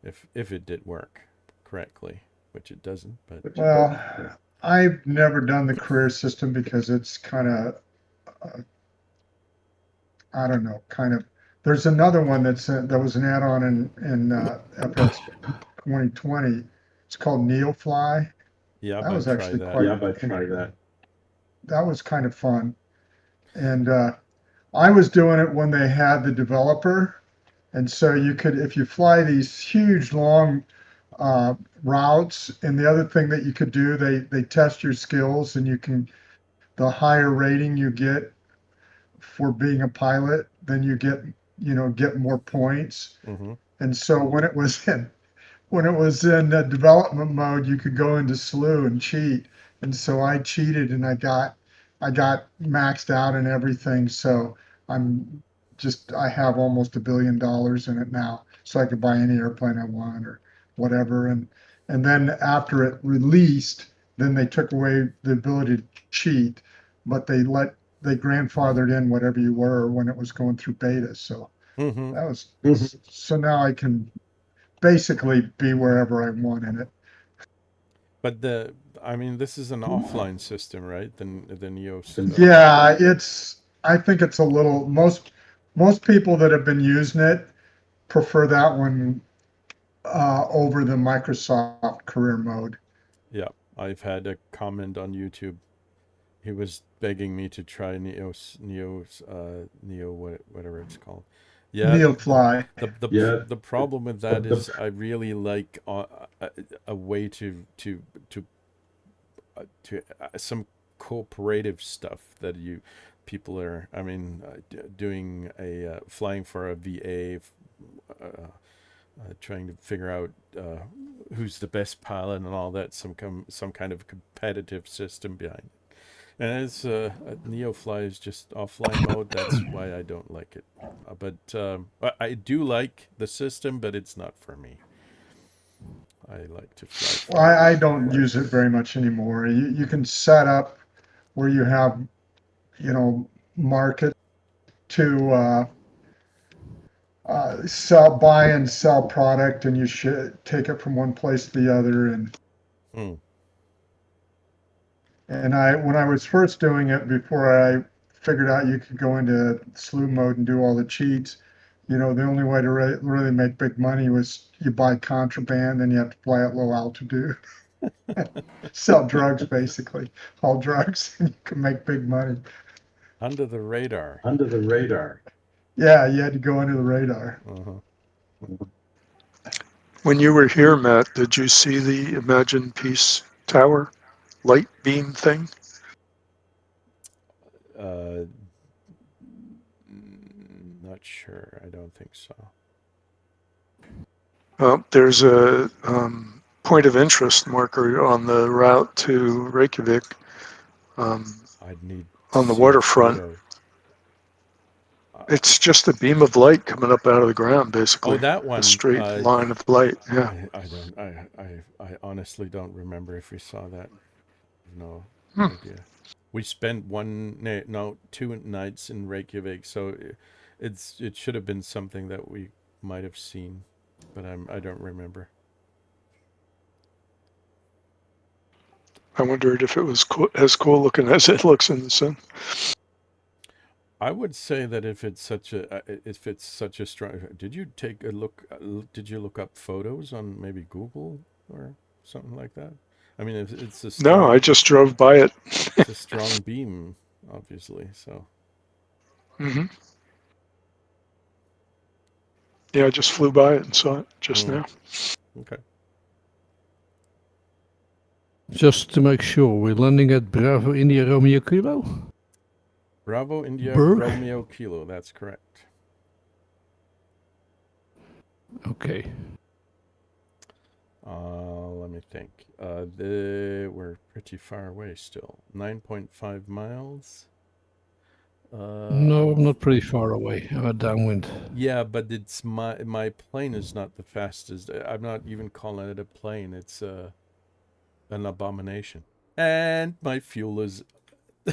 if it did work correctly, which it doesn't. But Well, I've never done the career system because it's kind of, I don't know, kind of. There's another one that was an add-on in FS 2020. It's called Neofly. yeah, That I was try actually that. quite. That was kind of fun. And I was doing it when they had the developer. And so you could, if you fly these huge long routes, and the other thing that you could do, they test your skills, and the higher rating you get for being a pilot, then you get get more points. Mm-hmm. And so when it was in development mode, you could go into slew and cheat. And so I cheated and I got maxed out and everything. So I have almost $1 billion in it now. So I could buy any airplane I want or whatever. And then after it released, then they took away the ability to cheat, but they grandfathered in whatever you were when it was going through beta. So Mm-hmm. that was so now I can basically be wherever I want in it. But this is an offline system, right? The Neos. Yeah, I think it's a little most people that have been using it prefer that one over the Microsoft career mode. Yeah, I've had a comment on YouTube. He was begging me to try Neo, whatever it's called. Yeah, Neofly. the problem with that is I really like a way to some cooperative stuff that people are. Doing a flying for a VA. Trying to figure out who's the best pilot and all that. Some kind of competitive system behind it. And it's NeoFly is just offline mode. That's why I don't like it. But I do like the system, but it's not for me. I like to fly Well, for I don't use it very much anymore. You can set up where you have, market to buy and sell product, and you should take it from one place to the other. Mm. And when I was first doing it, before I figured out you could go into slew mode and do all the cheats, the only way to really make big money was you buy contraband and you have to fly at low altitude, sell drugs, basically, all drugs, and you can make big money. Under the radar. Yeah, you had to go under the radar. Uh-huh. When you were here, Matt, did you see the Imagine Peace Tower light beam thing? Uh, Not sure. I don't think so. There's a point of interest marker on the route to Reykjavik I'd need to on the see a waterfront. photo. It's just a beam of light coming up out of the ground, basically. That one. A straight line of light. Yeah. I honestly don't remember if we saw that. No Hmm. idea. We spent 2 nights in Reykjavik, so it should have been something that we might have seen, but I don't remember. I wondered if it was as cool looking as it looks in the sun. I would say that if it's such a strong, did you take a look? Did you look up photos on maybe Google or something like that? I mean, it's a strong. No, I just drove by it. It's a strong beam, obviously. So. Mm-hmm. Yeah, I just flew by it and saw it just now. Okay. Just to make sure, we're landing at Bravo India Romeo Kilo? Bravo India BIRK? Romeo Kilo, that's correct. Okay. Let me think. We're pretty far away still. 9.5 miles. No, I'm not pretty far away. I'm at downwind. Yeah, but it's my plane is not the fastest. I'm not even calling it a plane. It's an abomination. And my fuel is empty.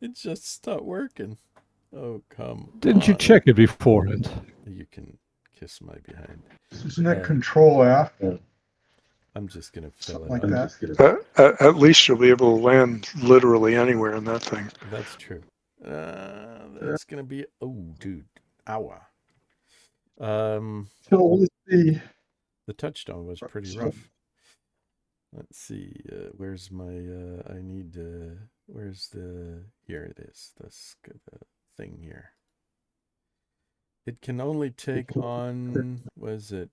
It just stopped working. Oh, come Didn't you on. check it beforehand? You can kiss my behind. Isn't that Control F? I'm just going to fill Something it like up. that. At least you'll be able to land literally anywhere in that thing. That's true. That's going to be... Oh, dude. Hour. So let's see. The touchdown was pretty rough. Let's see. Where's my... where's the... Here it is. The thing here. It can only take on... What is it?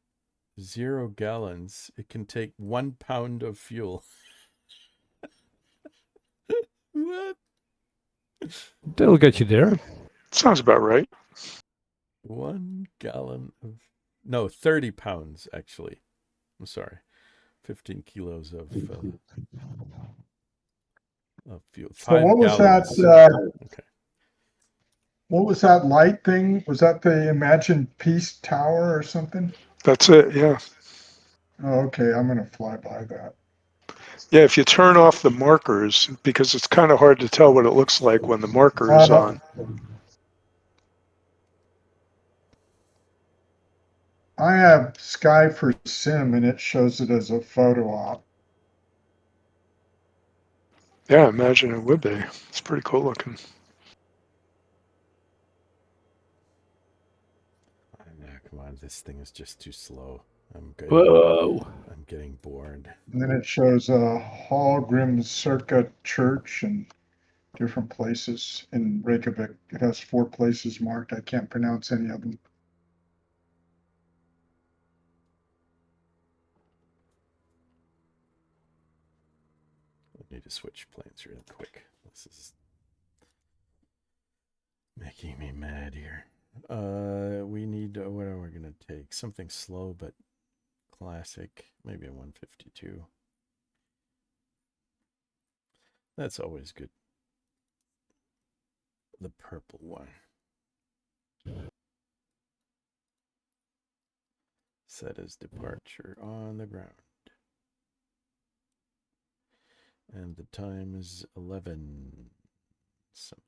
0 gallons. It can take 1 pound of fuel. What? They'll get you there. Sounds about right. 1 gallon of, no, 30 pounds, actually. I'm sorry. 15 kilos of fuel. So 5 what was that? gallons. Okay. What was that light thing? Was that the Imagined Peace Tower or something? That's it. Yeah. Oh, okay, I'm gonna fly by that. Yeah. If you turn off the markers, because it's kind of hard to tell what it looks like when the marker is on. I have Sky for Sim, and it shows it as a photo op. Yeah, I imagine it would be. It's pretty cool looking. Come on, this thing is just too slow. Whoa. I'm getting bored. And then it shows Hallgrim Circa Church and different places in Reykjavik. It has 4 places marked. I can't pronounce any of them. I need to switch planes real quick. This is making me mad here. We need, what are we going to take? Something slow but classic. Maybe a 152. That's always good. The purple one. Set as departure on the ground. And the time is 11 something.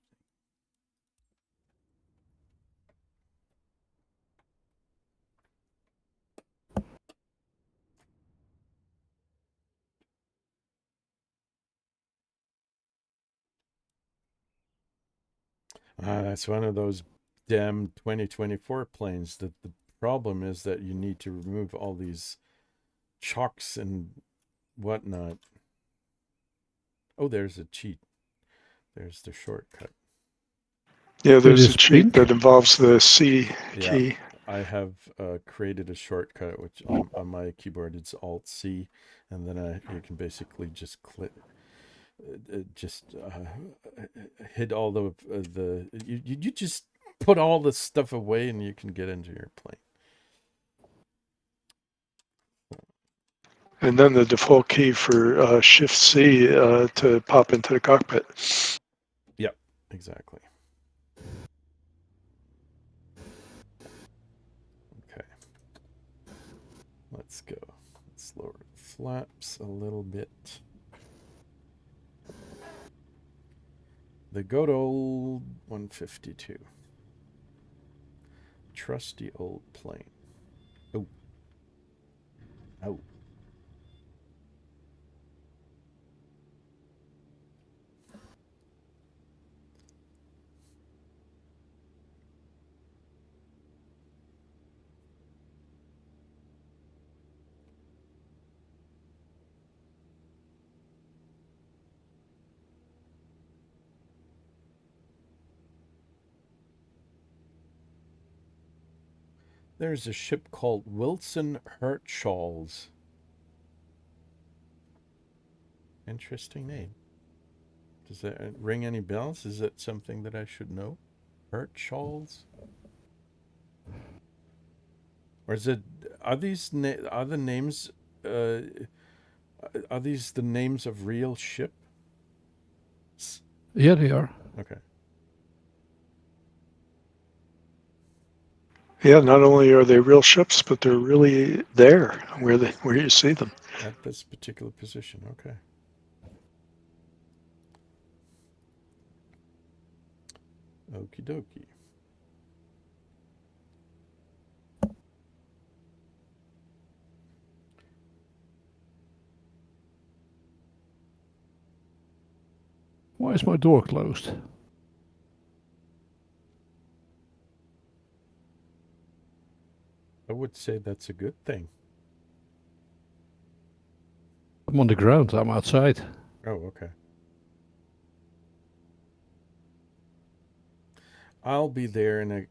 That's one of those damn 2024 planes that the problem is that you need to remove all these chocks and whatnot. Oh, there's a cheat. There's the shortcut. Yeah, there's a is cheat pink. that involves the C Yeah, key. I have created a shortcut, which on my keyboard it's Alt C, and then you can basically just click, hit all the you just put all the stuff away, and you can get into your plane. And then the default key for Shift C to pop into the cockpit. Yep, exactly. Okay, let's go. Let's lower the flaps a little bit. The good old 152. Trusty old plane. Oh. Oh. There's a ship called Wilson Hertshalls. Interesting name. Does that ring any bells? Is that something that I should know? Hertshalls? Or is it, are these are the names uh, are these the names of real ships? Yeah, they are. Okay. Yeah, not only are they real ships, but they're really there where you see them. At this particular position. Okay. Okie dokie. Why is my door closed? I would say that's a good thing. I'm on the ground. I'm outside. Oh, okay. I'll be there in a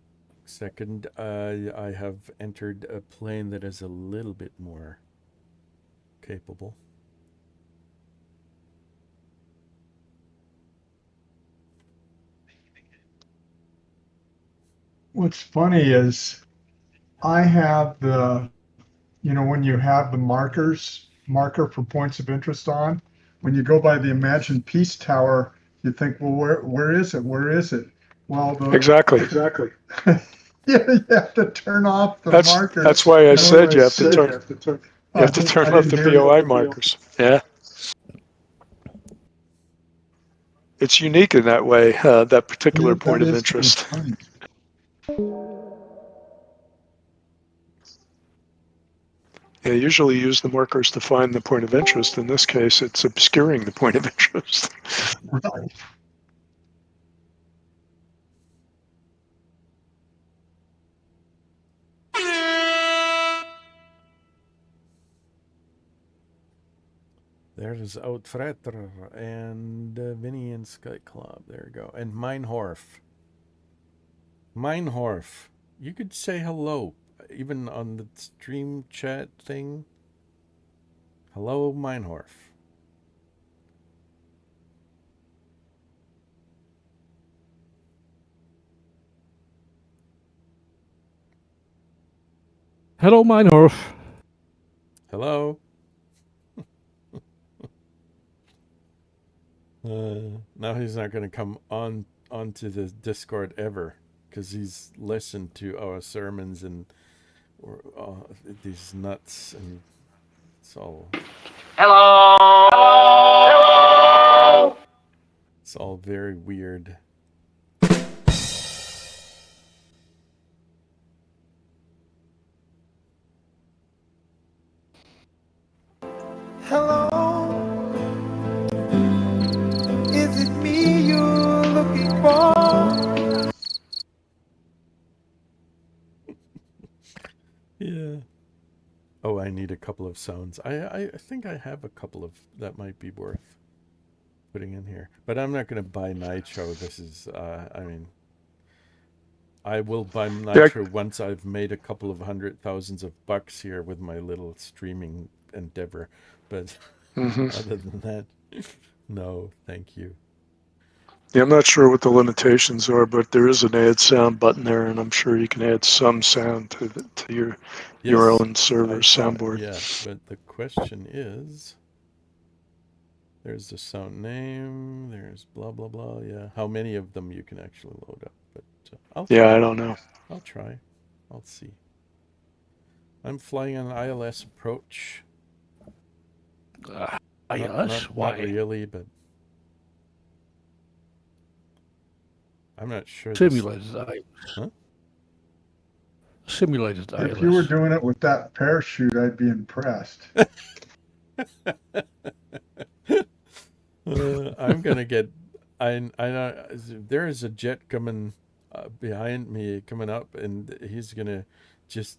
second. I have entered a plane that is a little bit more capable. What's funny is I have when you have the marker for points of interest on, when you go by the Imagine Peace Tower, you think, well, where is it? Where is it? Well, Exactly. you have to turn off the markers. That's why I said you have to turn I off the didn't hear you. BOI markers. Yeah. It's unique in that way, that particular point of interest. Funny. Yeah, usually use the markers to find the point of interest. In this case, it's obscuring the point of interest. Right. There's Uitvreter and Vinnie and Kloppo. There we go. And Meinhorf. Meinhorf. You could say hello, even on the stream chat thing. Hello, Meinhorf. Hello, Meinhorf. Hello. Now he's not going to come onto the Discord ever because he's listened to our sermons and these nuts, and it's all. Hello. Hello. It's all very weird. Hello, is it me you're looking for? Yeah. Oh, I need a couple of sounds. I think I have a couple of that might be worth putting in here. But I'm not going to buy Nitro. This is, I will buy Nitro once I've made a couple of $100,000 here with my little streaming endeavor. But other than that, no, thank you. Yeah, I'm not sure what the limitations are, but there is an add sound button there, and I'm sure you can add some sound to your own server soundboard. Yeah, but the question is, there's the sound name, there's blah, blah, blah, yeah. How many of them you can actually load up, but I'll try. Yeah, I don't know. I'll try. I'll see. I'm flying an ILS approach. ILS? Why? Not really, but I'm not sure. Simulated ILS. Huh? Simulated ILS. If you were doing it with that parachute, I'd be impressed. I'm gonna get. I know there is a jet coming behind me, coming up, and he's gonna just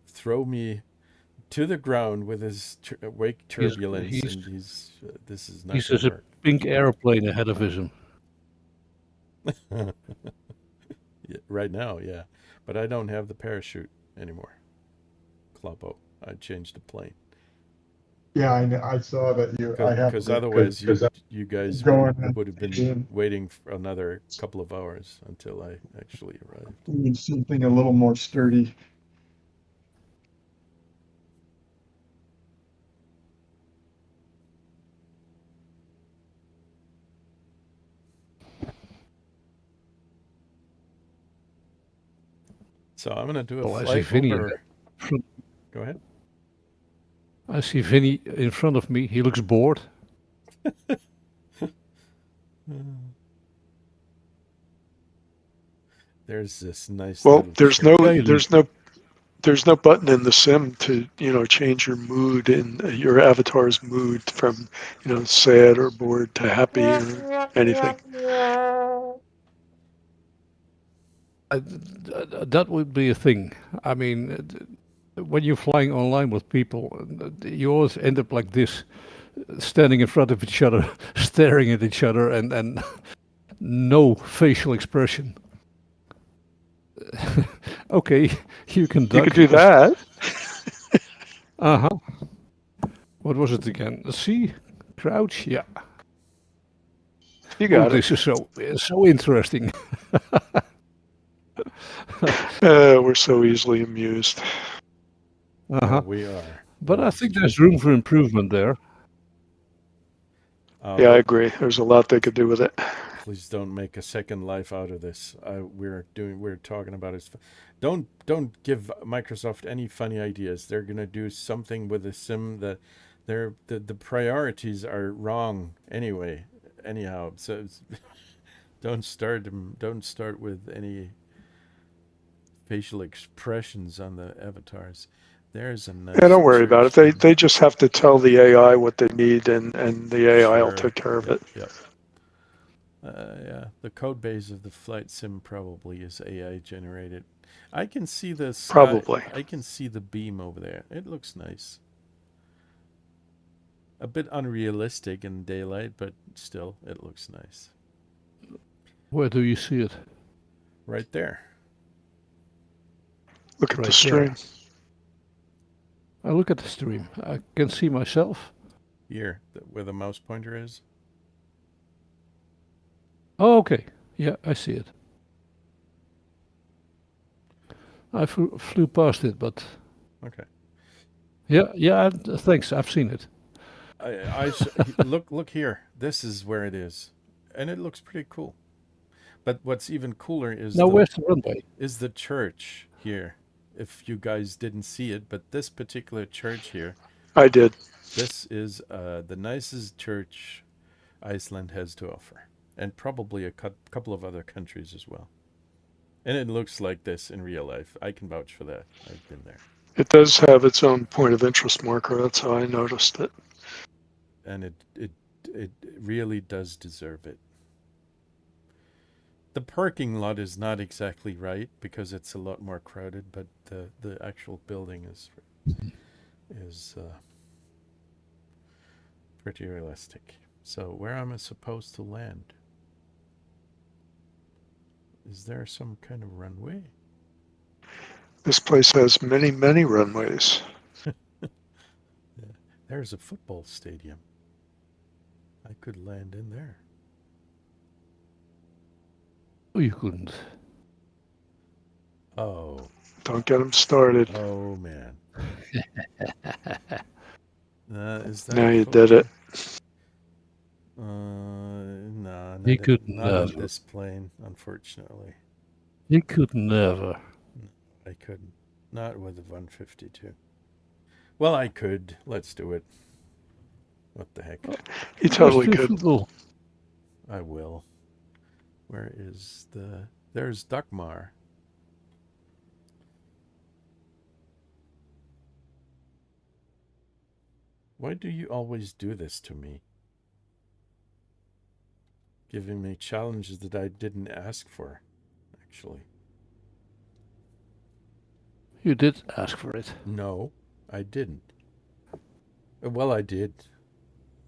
throw me to the ground with his wake turbulence, and this is not. There's a pink airplane ahead of him. Yeah, right now, yeah, but I don't have the parachute anymore. Kloppo, I changed the plane. Yeah, I saw that you. Because otherwise, you guys would have been waiting for another couple of hours until I actually arrived. We need something a little more sturdy. So I'm going to do a flight over. Go ahead. I see Vinnie in front of me. He looks bored. There's this nice. Well, there's no button in the sim to change your mood and your avatar's mood from sad or bored to happy or anything. That would be a thing. I mean, when you're flying online with people, you always end up like this, standing in front of each other, staring at each other, and no facial expression. Okay, you can duck. You could do that. Uh-huh. What was it again? See? Crouch? Yeah. You got it. This is so interesting. We're so easily amused. Uh-huh. We are. But That I is think true. there's room for improvement there. Yeah, I agree. There's a lot they could do with it. Please don't make a Second Life out of this. We're talking about it. Don't give Microsoft any funny ideas. They're gonna do something with the sim that the priorities are wrong anyway. Anyhow, so don't start them. Don't start with any facial expressions on the avatars. There's a nice Yeah, don't worry about it. church. They just have to tell the AI what they need, and the AI will Sure. take care of it. Yep. Yeah, the code base of the flight sim probably is AI generated. I can see the sky. Probably. I can see the beam over there. It looks nice. A bit unrealistic in daylight, but still, it looks nice. Where do you see it? Right there. Look at Right the stream. I look at the stream. I can see myself. Here, where the mouse pointer is. Oh, okay. Yeah, I see it. I flew past it, but Okay. yeah. Thanks. I've seen it. Look here. This is where it is, and it looks pretty cool. But what's even cooler is Now, where's the runway? is the church here. If you guys didn't see it, but this particular church here, I did. this is the nicest church Iceland has to offer, and probably a couple of other countries as well. And it looks like this in real life. I can vouch for that. I've been there. It does have its own point of interest marker. That's how I noticed it. And it really does deserve it. The parking lot is not exactly right because it's a lot more crowded, but the actual building is pretty realistic. So where am I supposed to land? Is there some kind of runway? This place has many, many runways. Yeah. There's a football stadium. I could land in there. Oh, you couldn't. Oh. Don't get them started. Oh man. Is that Now a you football? did it. No, He could not on never. this plane, unfortunately. He could never. No, I couldn't. Not with the 152. Well, I could. Let's do it. What the heck? You totally Let's do could. football. I will. Where is the... There's Dagmar. Why do you always do this to me? Giving me challenges that I didn't ask for, actually. You did ask for it. No, I didn't. Well, I did.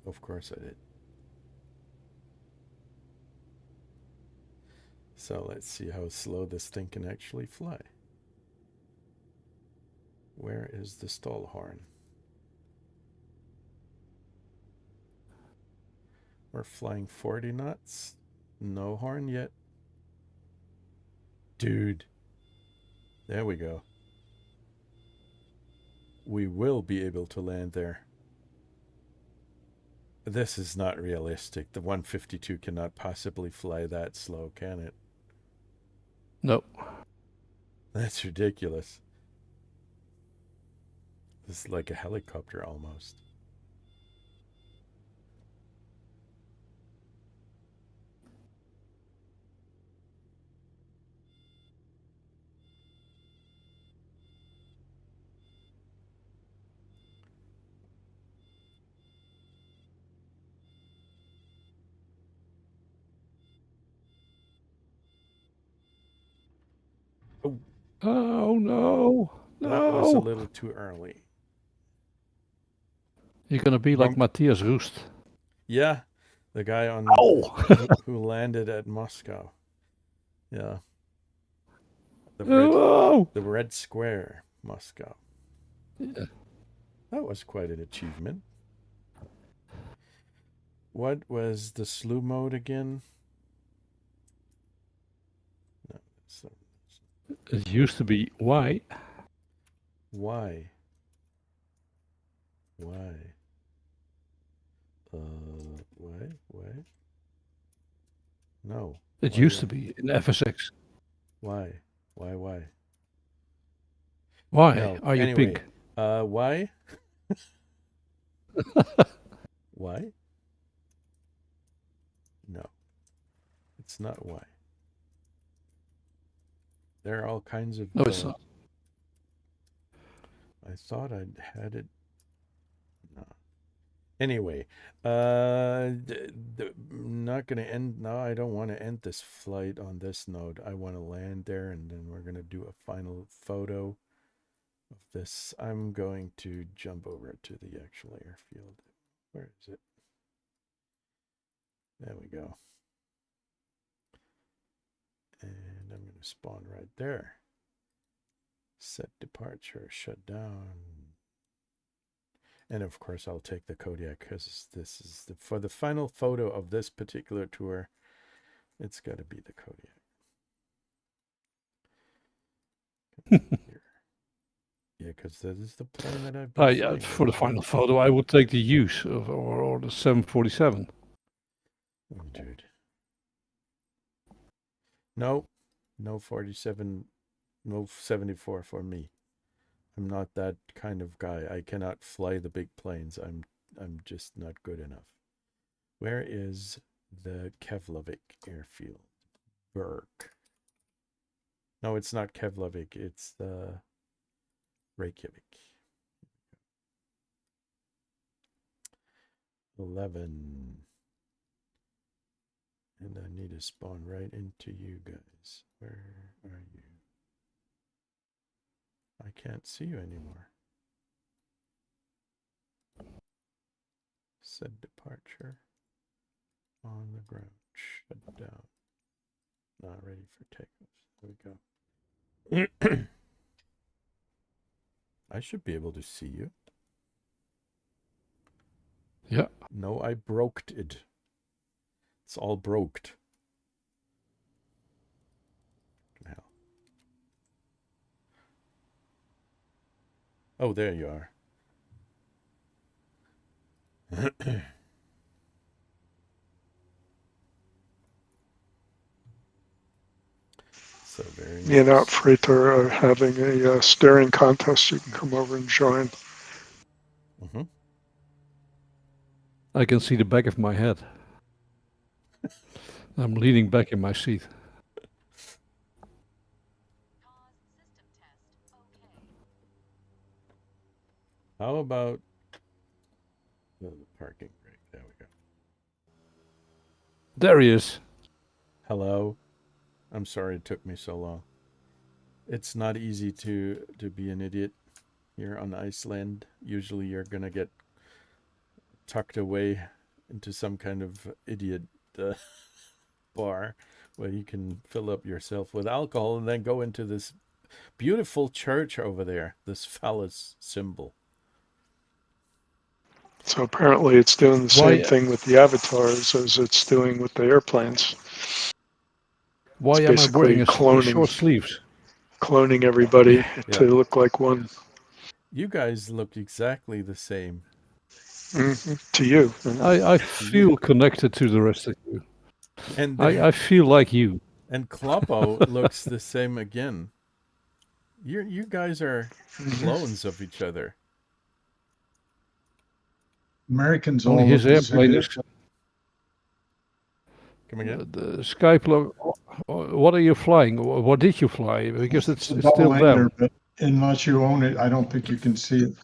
Of course I did. So let's see how slow this thing can actually fly. Where is the stall horn? We're flying 40 knots. No horn yet. Dude. There we go. We will be able to land there. This is not realistic. The 152 cannot possibly fly that slow, can it? No. That's ridiculous. This is like a helicopter almost. Oh, Oh, no. that was a No. little too early. You're going to be like Bonk. Matthias Roost. Yeah, the guy on Oh. who landed at Moscow. Yeah. Oh. The Red Square, Moscow. Yeah. That was quite an achievement. What was the slew mode again? No, It used to be why. Why? Why? Why? Why? No. It Why? used to Why? be in FSX. Why? Why? Why? Why No. are you Anyway, pink? why? Why? No, it's not why. There are all kinds of. No, it's not. I thought I'd had it. No. Anyway, not gonna end. No, I don't want to end this flight on this note. I want to land there, and then we're gonna do a final photo of this. I'm going to jump over to the actual airfield. Where is it? There we go. And I'm going to spawn right there. Set departure, shut down. And of course, I'll take the Kodiak because this is for the final photo of this particular tour. It's got to be the Kodiak. Yeah, because that is the plane that I've been flying For the final photo, I would take the use of or the 747. Oh, dude. No, no 47, no 74 for me. I'm not that kind of guy. I cannot fly the big planes. I'm just not good enough. Where is the Keflavik airfield? BIRK. No, it's not Keflavik. It's the Reykjavik. 11. And I need to spawn right into you guys. Where are you? I can't see you anymore. Set departure. On the ground. Shut down. Not ready for takeoff. There we go. I should be able to see you. Yeah. No, I broked it. It's all broked. Hell. Oh, there you are. So very nice. Me and Uitvreter are having a staring contest. You can come over and join. Mm-hmm. I can see the back of my head. I'm leaning back in my seat. How about the parking brake? There we go. There he is. Hello. I'm sorry it took me so long. It's not easy to be an idiot here on Iceland. Usually you're going to get tucked away into some kind of idiot bar where you can fill up yourself with alcohol and then go into this beautiful church over there, this phallus symbol. So apparently it's doing the same thing with the avatars as it's doing with the airplanes. Why it's am I wearing basically short sleeves? Cloning everybody to look like one. You guys look exactly the same. To you. I feel connected to the rest of you. And I feel like you. And Kloppo looks the same again. You guys are clones of each other. Americans Only all his look airplane is. Come again? The Skyplo. What are you flying? What did you fly? Because it's a still double-ender, down. but unless you own it, I don't think you can see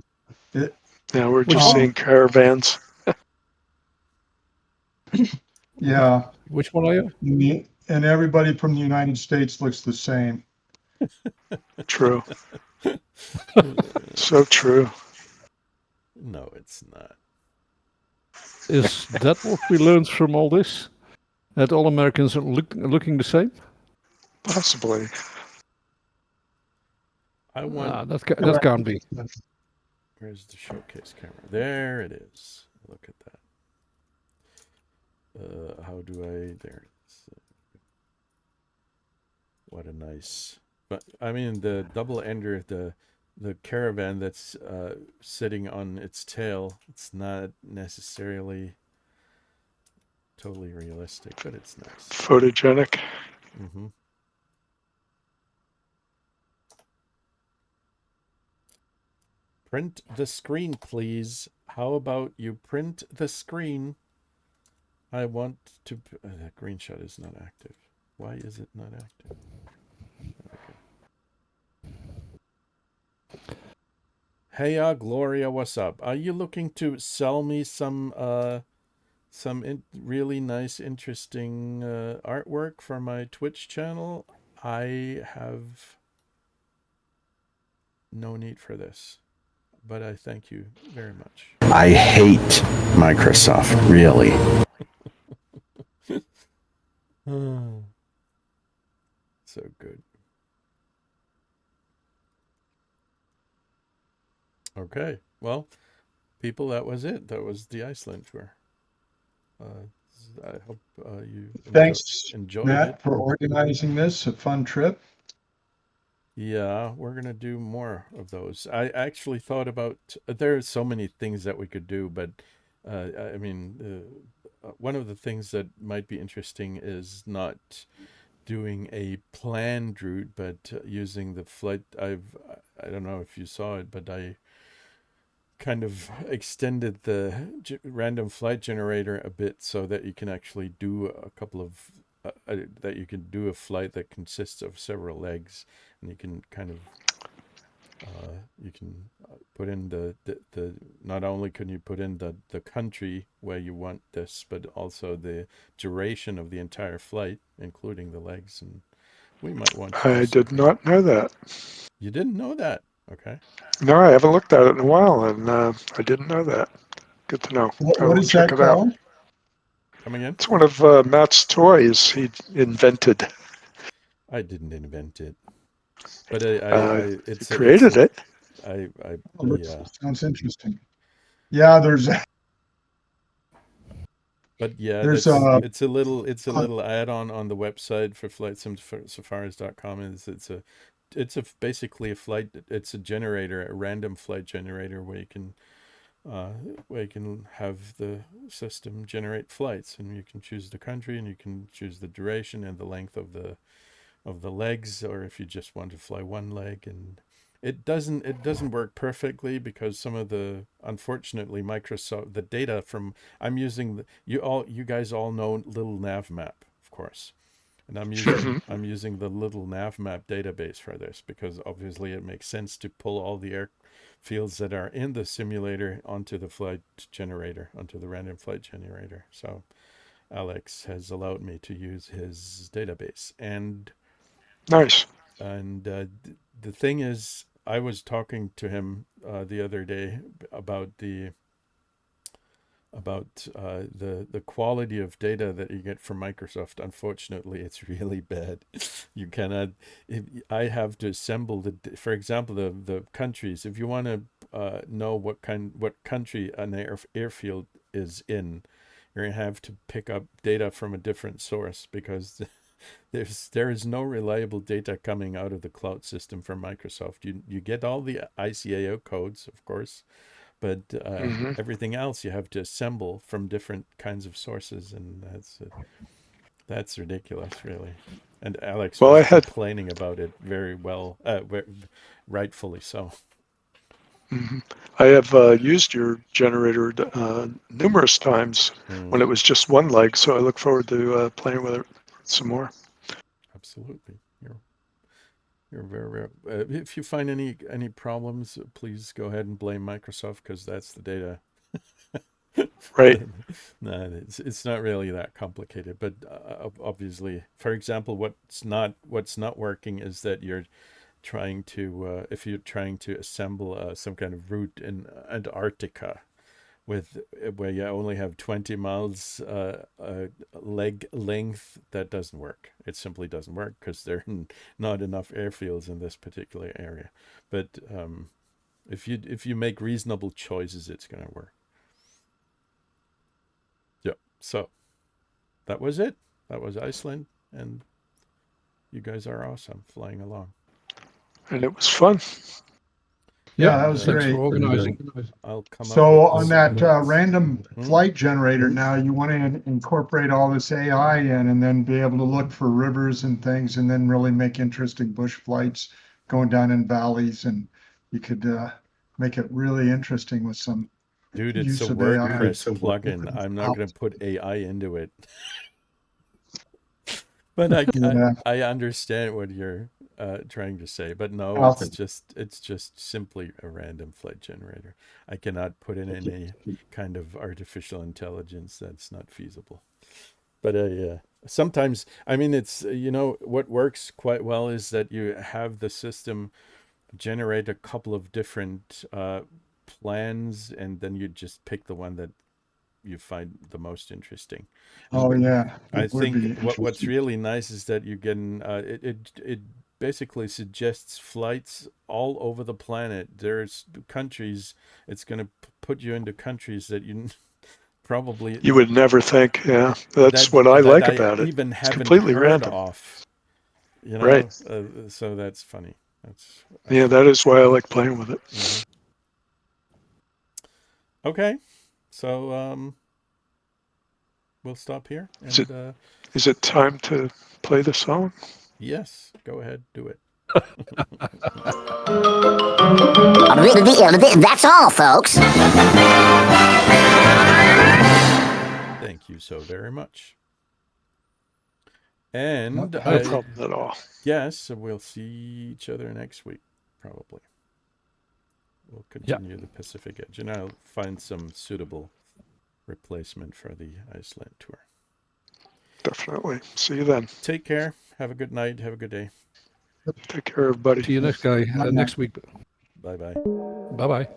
it. Yeah, we're just seeing caravans. Yeah. Which one are you? And everybody from the United States looks the same. True. So true. No, it's not. Is that what we learned from all this? That all Americans are looking the same? Possibly. I want. That can't be. Where's the showcase camera? There it is. Look at that. How do I? There it is. What a nice But I mean, the double ender, the caravan that's sitting on its tail, it's not necessarily totally realistic, but it's nice. Photogenic. Mm-hmm. Print the screen, please. How about you print the screen? I want to. That green shot is not active. Why is it not active? Hey, Gloria, what's up? Are you looking to sell me some really nice, interesting artwork for my Twitch channel? I have no need for this, but I thank you very much. I hate Microsoft, really. So good. Okay, well, people, that was it. That was the Iceland tour. I hope you Thanks, enjoyed it. Matt, for organizing this. A fun trip. Yeah, we're gonna do more of those. I actually thought about there are so many things that we could do, but I mean, one of the things that might be interesting is not doing a planned route, but using the flight. I don't know if you saw it, but I kind of extended the random flight generator a bit so that you can actually do a couple of that you can do a flight that consists of several legs, and you can kind of you can put in the not only can you put in the country where you want this, but also the duration of the entire flight, including the legs, and we might want to do I did something. not know that. You didn't know that? Okay. No, I haven't looked at it in a while, and I didn't know that. Good to know. I What will is check that it out. called? Come again? It's one of Matt's toys he invented. I didn't invent it, but He it's created it. Oh, yeah. sounds interesting. Yeah, But yeah, there's that's a it's a little add-on on the website for flightsimsafaris.com. It's basically a flight. It's a generator, a random flight generator uh, where you can have the system generate flights, and you can choose the country, and you can choose the duration and the length of the legs, or if you just want to fly one leg. And it doesn't work perfectly because some of the, unfortunately, Microsoft, the data from, I'm using you guys all know little nav map, of course, and I'm using the little nav map database for this because obviously it makes sense to pull all the airfields that are in the simulator onto the flight generator, onto the random flight generator. So Alex has allowed me to use his database. Nice. And the thing is, I was talking to him the other day about the quality of data that you get from Microsoft. Unfortunately, it's really bad. You cannot. I have to assemble for example, the countries. If you want to know what country an airfield is in, you're gonna have to pick up data from a different source because there is no reliable data coming out of the cloud system from Microsoft. You get all the ICAO codes, of course, but Hmm. everything else you have to assemble from different kinds of sources, and that's ridiculous, really. And Alex Well, was I had complaining about it very well, rightfully so. mhm. I have used your generator numerous times when Mm, it was just one leg, so I look forward to playing with it some more. absolutely, you're very. If you find any problems, please go ahead and blame Microsoft because that's the data. Right. No, it's not really that complicated, but obviously, for example, what's not working is that you're trying to if you're trying to assemble some kind of route in Antarctica with where you only have 20 miles leg length, that doesn't work. It simply doesn't work because there are not enough airfields in this particular area. But if you make reasonable choices, it's going to work. Yeah. So that was it. That was Iceland, and you guys are awesome flying along. and it was fun. Yeah, that was Thanks great. for organizing. I'll come So up on with that some, random flight generator now, you want to incorporate all this AI in and then be able to look for rivers and things and then really make interesting bush flights going down in valleys. And you could make it really interesting with some dude, it's a use of AI. WordPress plugin. I'm not going to put AI into it. But Yeah. I understand what you're trying to say. But no, Awesome. it's just simply a random flight generator. I cannot put in any kind of artificial intelligence. That's not feasible. But sometimes, I mean, it's what works quite well is that you have the system generate a couple of different plans, and then you just pick the one that you find the most interesting. Oh yeah. I It would be think what's interesting. really nice is that you can it basically suggests flights all over the planet. There's countries. It's going to put you into countries that you probably You would never think. Yeah, that's what I that like I about it. even It's haven't completely heard random. of. Right. So that's funny. That's Yeah, that is why I like playing with it. mhm. Okay, so we'll stop here, and Is it time to play the song? yes, go ahead, do it. That's all, folks. Thank you so very much. And No I problem at all. guess we'll see each other next week, probably. We'll continue the Pacific Edge, and I'll find some suitable replacement for the Iceland tour. Definitely. See you then. Take care. Have a good night. Have a good day. Take care, everybody. See you next week. Bye bye. Bye bye.